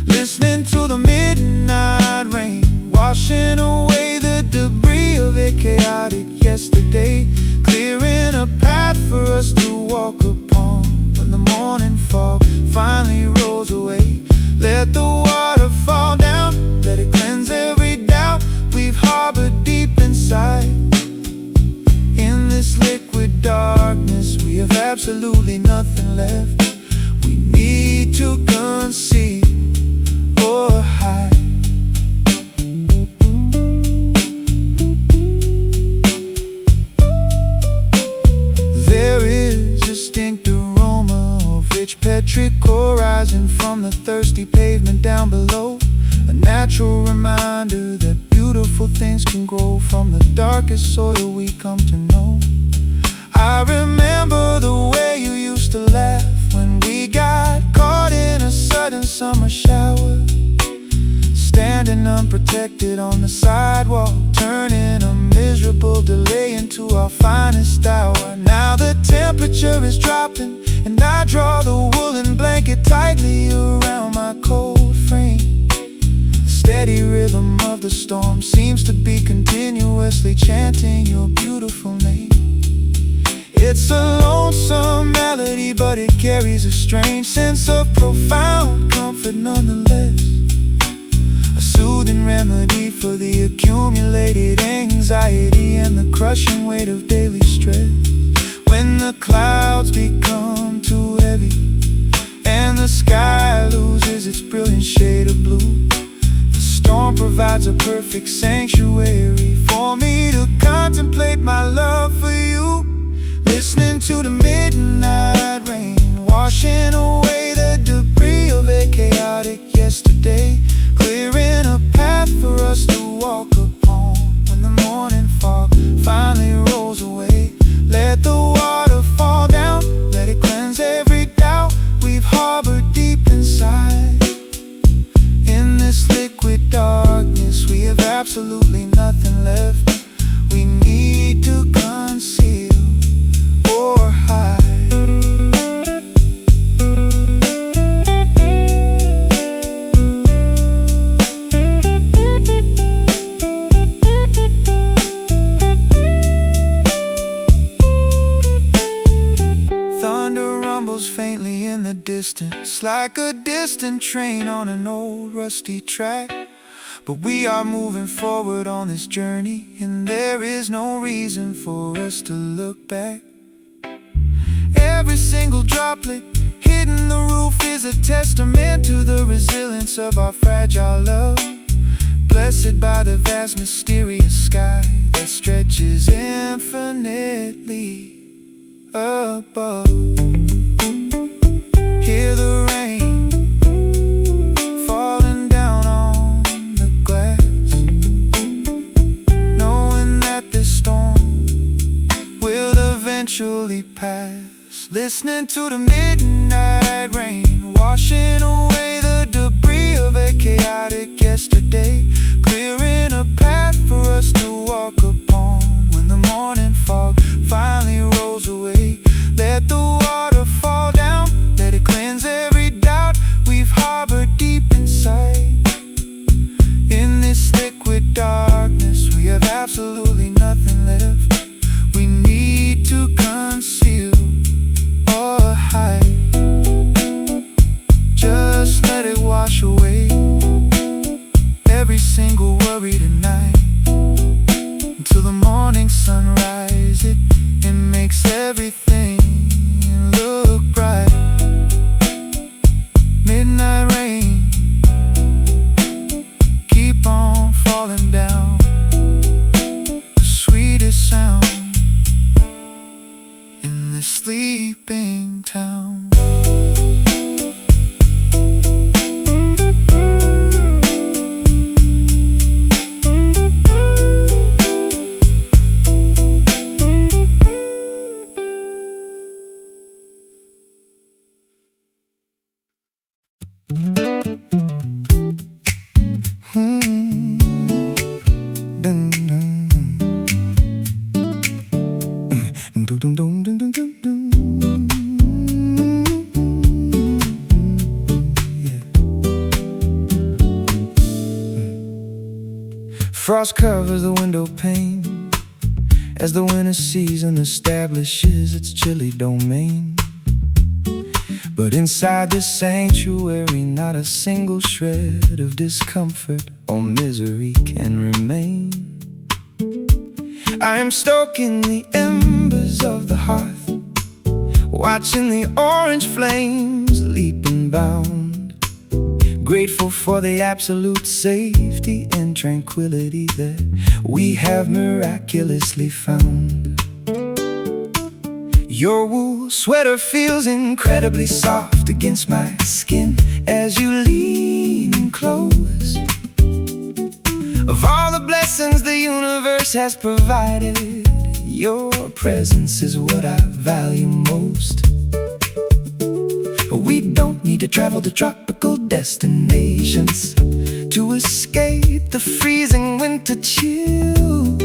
Listening to the midnight rain, washing away the debris of a chaotic yesterday, clearing a path for us to walk upon when the morning fog finally rolls away. Let the water fall down, let it cleanse every doubt we've harbored deep inside. In this liquid darkness, we have absolutely nothing left. We need to conceal or hide. There is a distinct aroma of rich petrichor rising from the thirsty pavement down below, a natural reminder that beautiful things can grow from the darkest soil we come to know. I remember the way you used to laugh when we got caught in a sudden summer shower, standing unprotected on the sidewalk, turning a miserable delay into our finest hour. Now the temperature is dropping, and I draw the woolen blanket tightly around my cold frame. The steady rhythm of the storm seems to be continuously chanting your beautiful name. It's a lonesome melody, but it carries a strange sense of profound comfort nonetheless. A soothing remedy for the accumulated anxiety and the crushing weight of daily stress. When the clouds become too heavy and the sky loses its brilliant shade of blue, the storm provides a perfect sanctuary for me to contemplate my love for you. Listening to the midnight rain, washing away the debris of a chaotic yesterday, clearing a path for us to walk upon when the morning fog finally rolls away. Let the water fall down, let it cleanse every doubt we've harbored deep inside. In this liquid darkness, we have absolutely nothing left. We need to conceal or hide. Thunder rumbles faintly in the distance, like a distant train on an old rusty track. But we are moving forward on this journey, and there is no reason for us to look back. Every single droplet hitting the roof is a testament to the resilience of our fragile love. Blessed by the vast mysterious sky that stretches infinitely above. Hear the rain falling down on the glass, knowing that this storm will eventually pass. Listening to the midnight rain, washing away the debris of a chaotic yesterday, clearing a path for us to walk upon when the morning fog finally rolls away. Let the water fall down, let it cleanse every doubt we've harbored deep inside. In this liquid darkness, we have absolutely nothing left. We need to conceal or hide. Just let it wash away every single worry tonight. Until the morning sunrise, it makes everything look bright. Midnight rain, keep on falling down. The sweetest sound in this sleeping town. Dun, dun, dun, dun, dun. frost covers the window pane as the winter season establishes its chilly domain. But inside this sanctuary, not a single shred of discomfort or misery can remain. I am stoking the embers of the hearth, watching the orange flames leap and bound, grateful for the absolute safety and tranquility that we have miraculously found. Your wool sweater feels incredibly soft against my skin as you lean close. Of all the blessings the universe has provided, your presence is what I value most. We don't need to travel to tropical destinations to escape the freezing winter chill,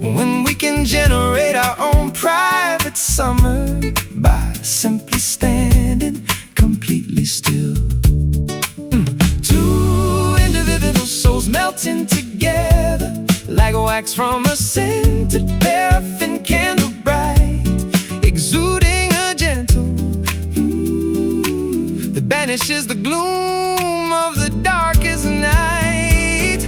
when we can generate our own private summer by simply standing completely still. Two individual souls melting together like wax from a scented paraffin candle bright, exuding a gentle that banishes the gloom of the darkest night.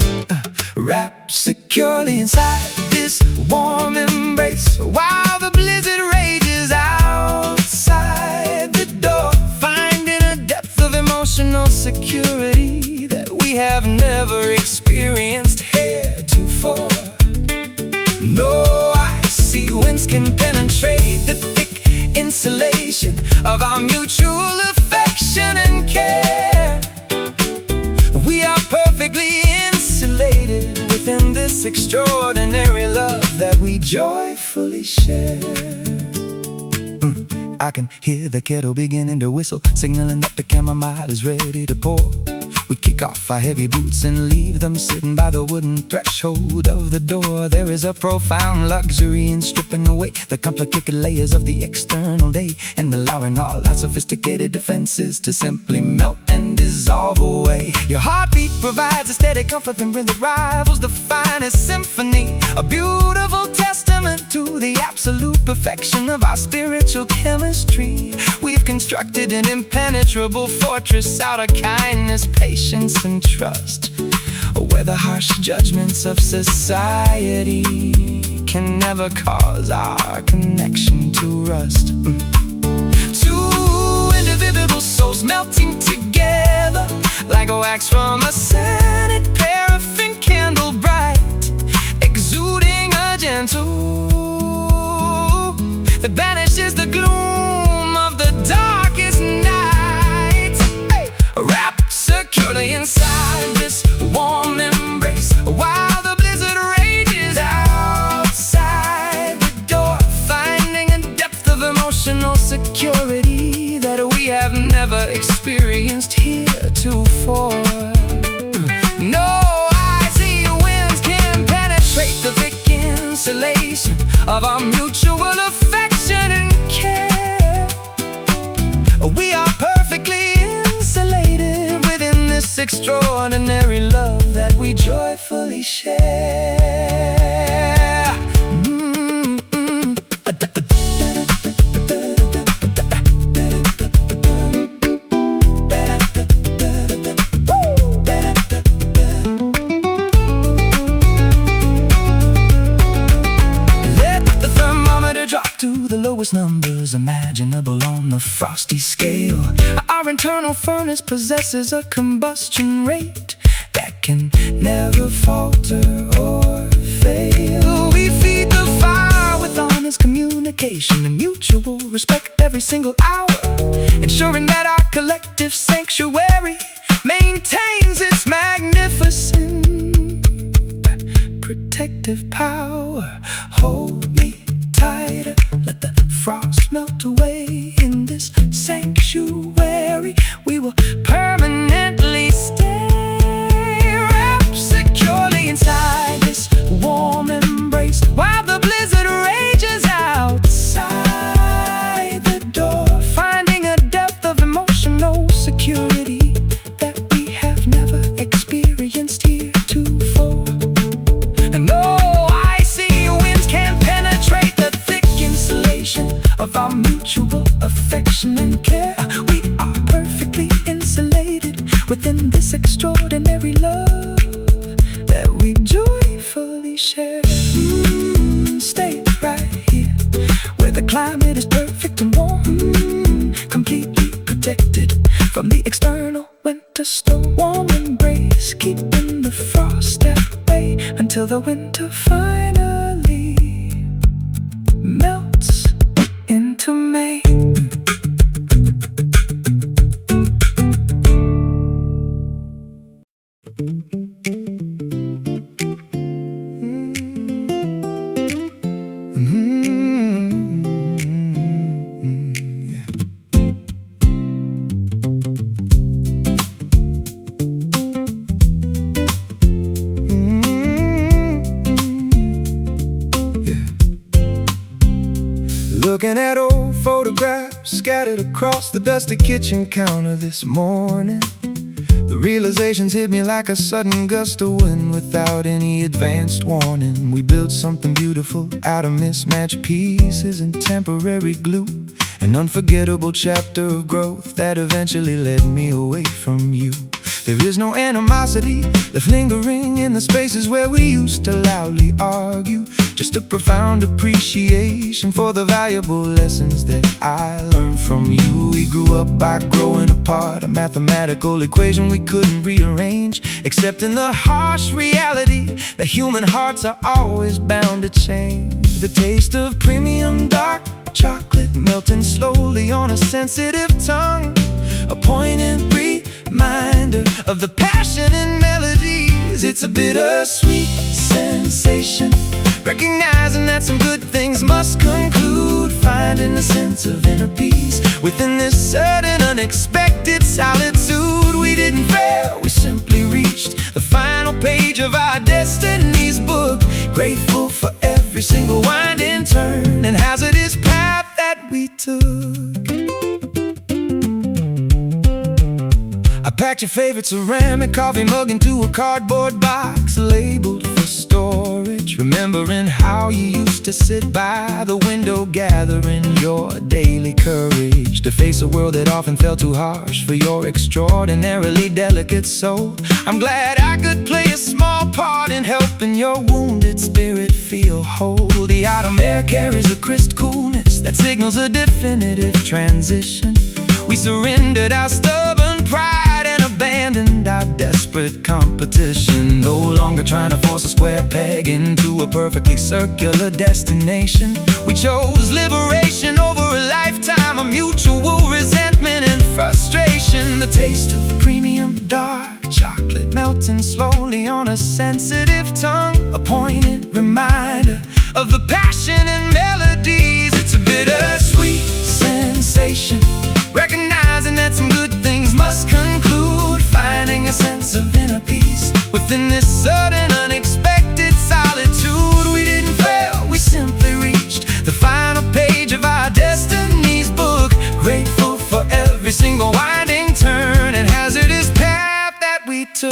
Wrapped securely inside this warm embrace while the blizzard rages outside the door, finding a depth of emotional security that we have never experienced heretofore. No icy winds can penetrate the thick insulation of our mutual affection and care. We are perfectly insulated within this extraordinary love that we joyfully share. I can hear the kettle beginning to whistle, signaling that the chamomile is ready to pour. We kick off our heavy boots and leave them sitting by the wooden threshold of the door. There is a profound luxury in stripping away the complicated layers of the external day and allowing all our sophisticated defenses to simply melt and dissolve away. Your heartbeat provides a steady comfort that rivals the finest symphony, a beautiful testament to the absolute perfection of our spiritual chemistry. We've constructed an impenetrable fortress out of kindness, patience, and trust, where the harsh judgments of society can never cause our connection to rust. Two individual souls melting together like a wax from a scented paraffin candle bright, exuding a gentle that banishes the gloom of the darkest night. Wrapped securely inside this warm embrace while the blizzard rages outside the door, finding a depth of emotional security that we have never experienced heretofore. No icy winds can penetrate the thick insulation of our mutual affection and care. We are perfectly insulated within this extraordinary love that we joyfully share. Let the thermometer drop to the lowest numbers imaginable on the frosty scale. Our internal furnace possesses a combustion rate that can never falter or fail. We feed the fire with honest communication and mutual respect every single hour, ensuring that our collective sanctuary maintains its magnificent protective power. Hold me tighter, let the frost melt away in this sanctuary. We will permanently stay wrapped securely inside this warm embrace while the blizzard rages outside the door, finding a depth of emotional security that we have never experienced heretofore. the winter finally melts into May. Looking at old photographs scattered across the dusty kitchen counter this morning, the realizations hit me like a sudden gust of wind without any advanced warning. We built something beautiful out of mismatched pieces and temporary glue, an unforgettable chapter of growth that eventually led me away from you. There is no animosity left lingering in the spaces where we used to loudly argue, just a profound appreciation for the valuable lessons that I learned from you. We grew up by growing apart, a mathematical equation we couldn't rearrange, accepting the harsh reality that human hearts are always bound to change. The taste of premium dark chocolate melting slowly on a sensitive tongue, a poignant reminder of the passion in melodies. It's a bittersweet sensation, recognizing that some good things must conclude, finding a sense of inner peace within this sudden unexpected solitude. We didn't fail, we simply reached the final page of our destiny's book, grateful for every single winding turn and hazardous path that we took. I packed your favorite ceramic coffee mug into a cardboard box labeled for storage, remembering how you used to sit by the window gathering your daily courage to face a world that often felt too harsh for your extraordinarily delicate soul. I'm glad I could play a small part in helping your wounded spirit feel whole. The autumn air carries a crisp coolness that signals a definitive transition. We surrendered our stubborn pride and abandoned our desperate competition, no longer trying to force a square peg into a perfectly circular destination. We chose liberation over a lifetime of mutual resentment and frustration. The taste of premium dark chocolate melting slowly on a sensitive tongue, a poignant reminder of the passion in melodies. It's a bittersweet sensation, recognizing that some good things must conclude, finding a sense of inner peace within this sudden unexpected solitude. We didn't fail, we simply reached the final page of our destiny's book, grateful for every single winding turn and hazardous path that we took.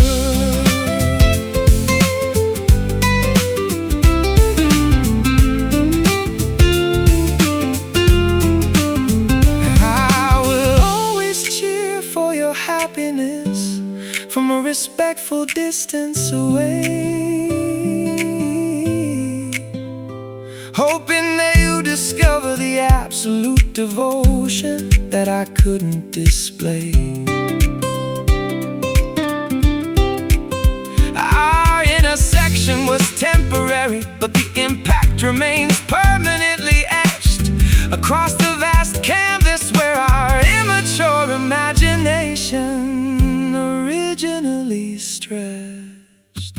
From a respectful distance away, hoping that you discover the absolute devotion that I couldn't display. Our intersection was temporary, but the impact remains permanently etched across the vast canvas where our immature imagination originally stretched.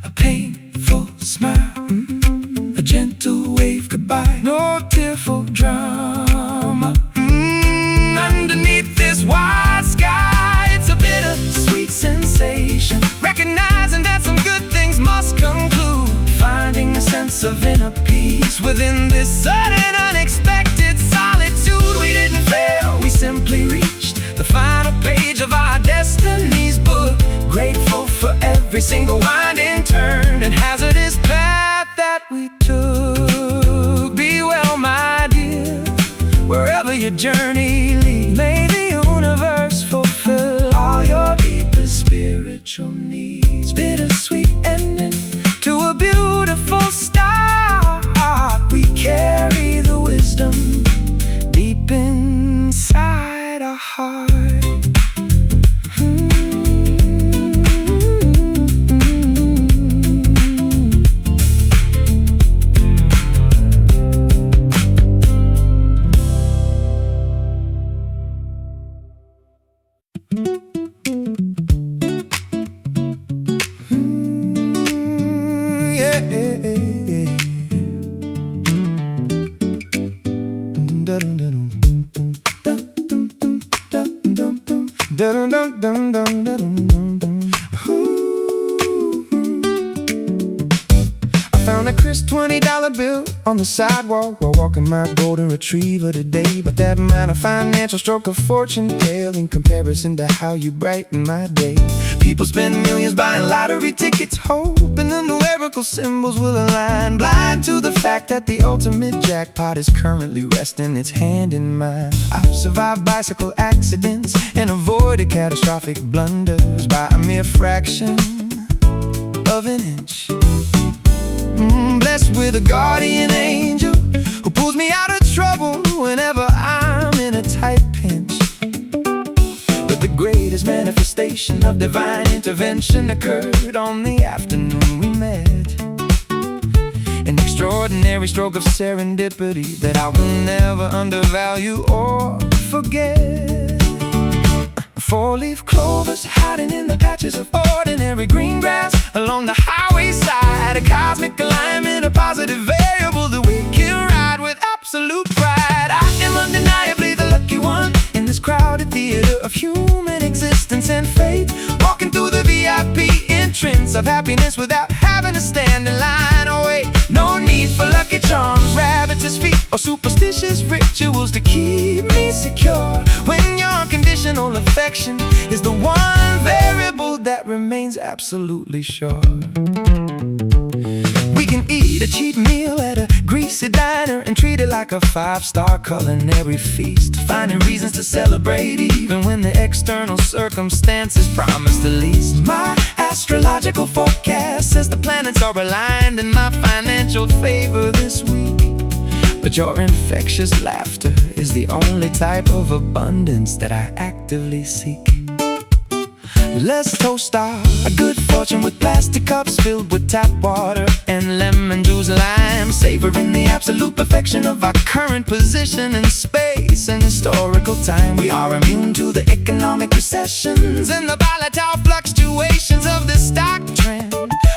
A painful smile, a gentle wave goodbye, no tearful drama. Underneath this wide sky, it's a bittersweet sensation, recognizing that some good things must conclude, finding a sense of inner peace within this sudden unexpected solitude. We didn't fail, we simply reached the final page of our destiny's book, grateful for every single winding turn and hazardous path that we took. Be well, my dear, wherever your journey leads. May the universe fulfill all your deepest spiritual needs. Bittersweet ending to a beautiful start. We carry the wisdom deep inside our heart. Found a crisp $20 bill on the sidewalk while walking my golden retriever today. But that minor financial stroke of fortune paled in comparison to how you brighten my day. People spend millions buying lottery tickets, hoping the numerical symbols will align, blind to the fact that the ultimate jackpot is currently resting its hand in mine. I've survived bicycle accidents and avoided catastrophic blunders by a mere fraction of an inch. Blessed with a guardian angel who pulls me out of trouble whenever I'm in a tight pinch. But the greatest manifestation of divine intervention occurred on the afternoon we met. An extraordinary stroke of serendipity that I will never undervalue or forget. Four-leaf clovers hiding in the patches of ordinary green grass along the highway side. A cosmic alignment, a positive variable that we can ride with absolute pride. I am undeniably the lucky one in this crowded theater of human existence and fate, walking through the VIP entrance of happiness without having to stand in line. Oh wait, no need for lucky charms, rabbits' feet, or superstitious rituals to keep me secure. When your unconditional affection is the one variable that remains absolutely sure. We can eat a cheap meal at a greasy diner and treat it like a five-star culinary feast, finding reasons to celebrate even when the external circumstances promise the least. My astrological forecast says the planets are aligned in my financial favor this week. But your infectious laughter is the only type of abundance that I actively seek. Let's toast our good fortune with plastic cups filled with tap water and lemon juice lime, savoring the absolute perfection of our current position in space and historical time. We are immune to the economic recessions and the volatile fluctuations of the stock trend,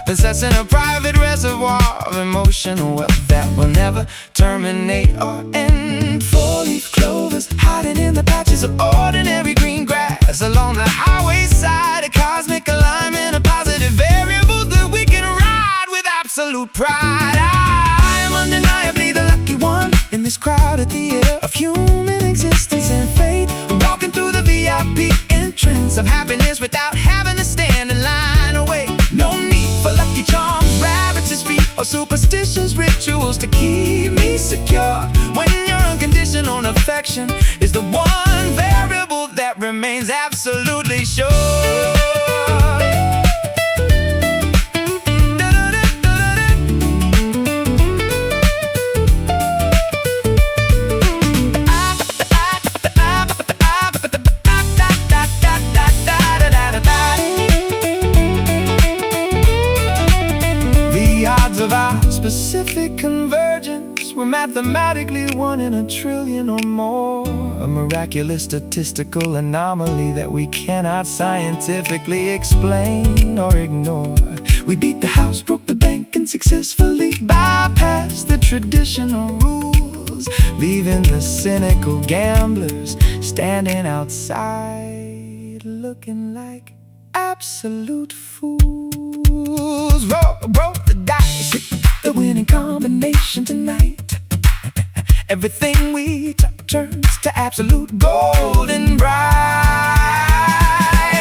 possessing a private reservoir of emotional wealth that will never terminate or end. Four-leaf clovers hiding in the patches of ordinary green grass along the highway side. A cosmic alignment, a positive variable that we can ride with absolute pride. I am undeniably the lucky one in this crowded theater of human existence and fate, walking through the VIP entrance of happiness without having to stand in line. Oh wait, no need for lucky charms, rabbits' feet, or superstitious rituals to keep me secure. When your unconditional affection is the one variable that remains absolutely sure. Of our specific convergence, we're mathematically 1 in a trillion or more, a miraculous statistical anomaly that we cannot scientifically explain or ignore. We beat the house, broke the bank, and successfully bypassed the traditional rules, leaving the cynical gamblers standing outside looking like absolute fools. Roll the dice, hit the winning combination tonight. Everything we touch turns to absolute gold and bright.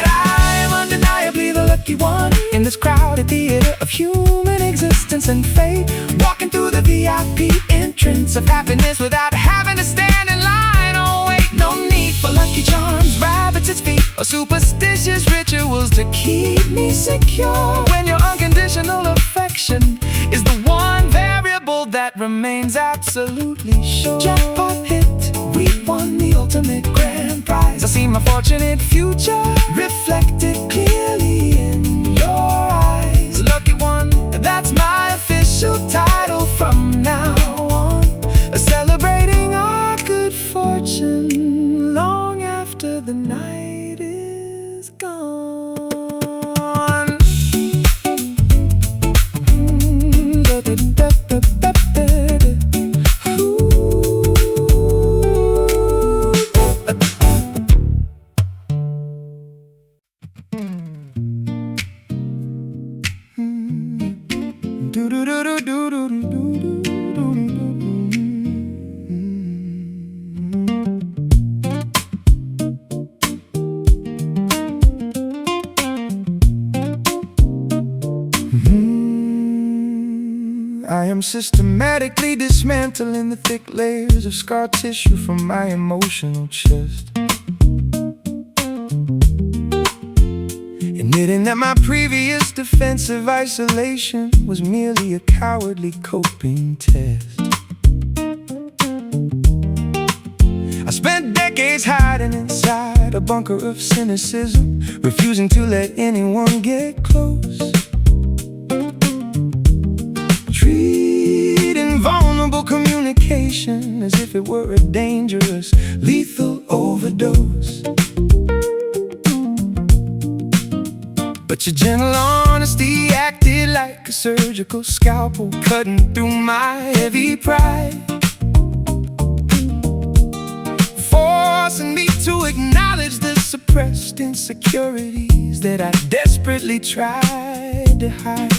I'm undeniably the lucky one in this crowded theater of human existence and fate, walking through the VIP entrance of happiness without having to stand in line. Oh wait, no need for lucky charms, rabbits' feet, or superstitious rituals to keep me secure. When your unconditional affection is the one variable that remains absolutely sure. Jackpot hit, we won the ultimate grand prize. I see my fortunate future reflected clearly in your eyes. Lucky one, that's my official title from now on, celebrating our good fortune long after the night is gone. systematically dismantling the thick layers of scar tissue from my emotional chest, admitting that my previous defensive isolation was merely a cowardly coping test. I spent decades hiding inside a bunker of cynicism, refusing to let anyone get close, treating vulnerable communication as if it were a dangerous, lethal overdose. But your gentle honesty acted like a surgical scalpel, cutting through my heavy pride, forcing me to acknowledge the suppressed insecurities that I desperately tried to hide.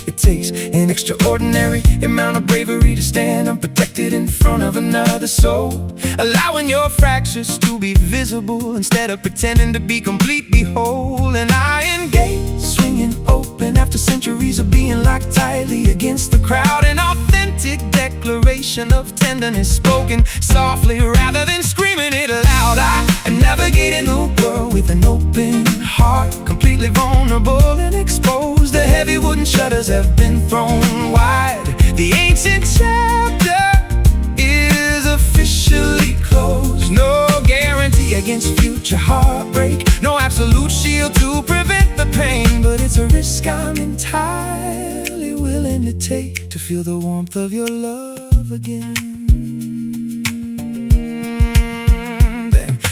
It takes an extraordinary amount of bravery to stand unprotected in front of another soul, allowing your fractures to be visible instead of pretending to be completely whole. And I engage, swinging open after centuries of being locked tightly against the crowd. An authentic declaration of tenderness spoken softly rather than screaming it loud. I am navigating the world with an open heart, completely vulnerable and exposed. The heavy wooden shutters have been thrown wide. The ancient chapter is officially closed. No guarantee against future heartbreak, no absolute shield to prevent the pain, but it's a risk I'm entirely willing to take to feel the warmth of your love again.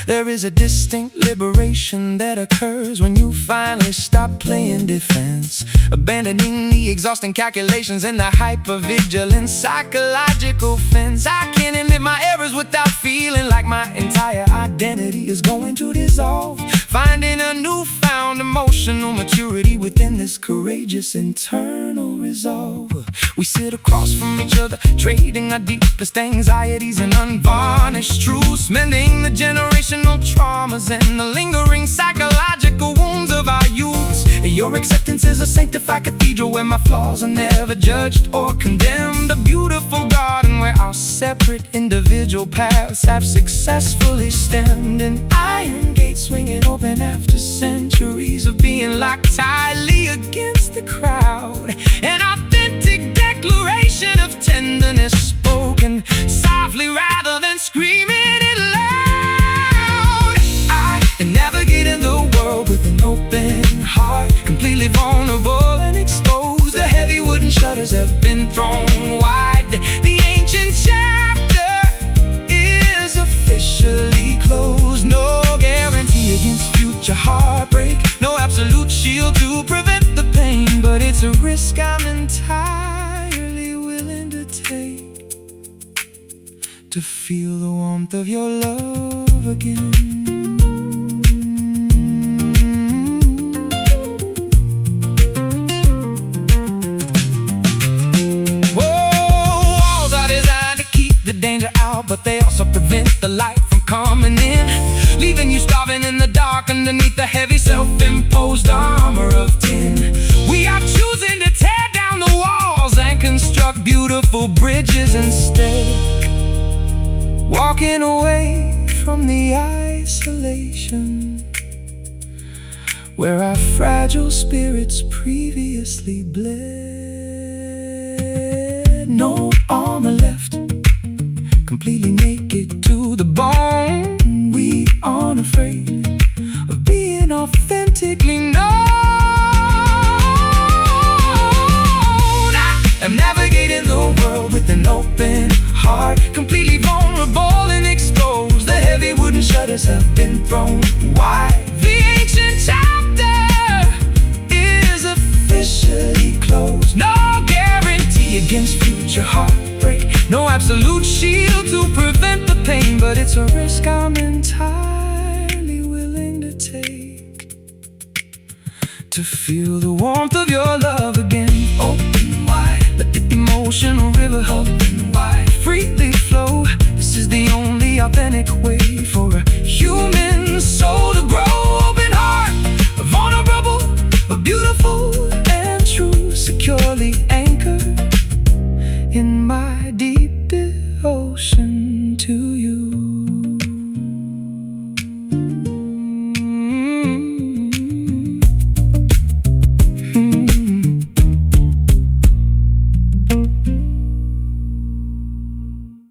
There is a distinct liberation that occurs when you finally stop playing defense, abandoning the exhausting calculations and the hyper-vigilant psychological fence. I can't admit my errors without feeling like my entire identity is going to dissolve, finding a newfound emotional maturity within this courageous internal resolve. We sit across from each other, trading our deepest anxieties and unvarnished truths, mending the generational traumas and the lingering psychological wounds of our youths. Your acceptance is a sanctified cathedral where my flaws are never judged or condemned, a beautiful garden where our separate individual paths have successfully stemmed. An iron gate swinging open after centuries of being locked tightly against the crowd. An authentic declaration of tenderness spoken softly rather than screaming it loud. I am navigating the world with an open heart, completely vulnerable and exposed. The heavy wooden shutters have been thrown wide. The ancient chapter is officially closed. No guarantee against future heartbreak, no absolute shield to prevent the pain, but it's a risk I'm entirely willing to take to feel the warmth of your love again. Danger out, but they also prevent the light from coming in, leaving you starving in the dark underneath the heavy self-imposed armor of tin. We are choosing to tear down the walls and construct beautiful bridges instead, walking away from the isolation where our fragile spirits previously bled. No armor left, completely naked to the bone. We aren't afraid of being authentically known. I am navigating the world with an open heart, completely vulnerable and exposed. The heavy wooden shutters have been thrown wide. The ancient chapter is officially closed. No guarantee against future heartbreak, no absolute shield to prevent the pain, but it's a risk I'm entirely willing to take to feel the warmth of your love again. Open wide, let the emotional river open wide, freely flow. This is the only authentic way for a human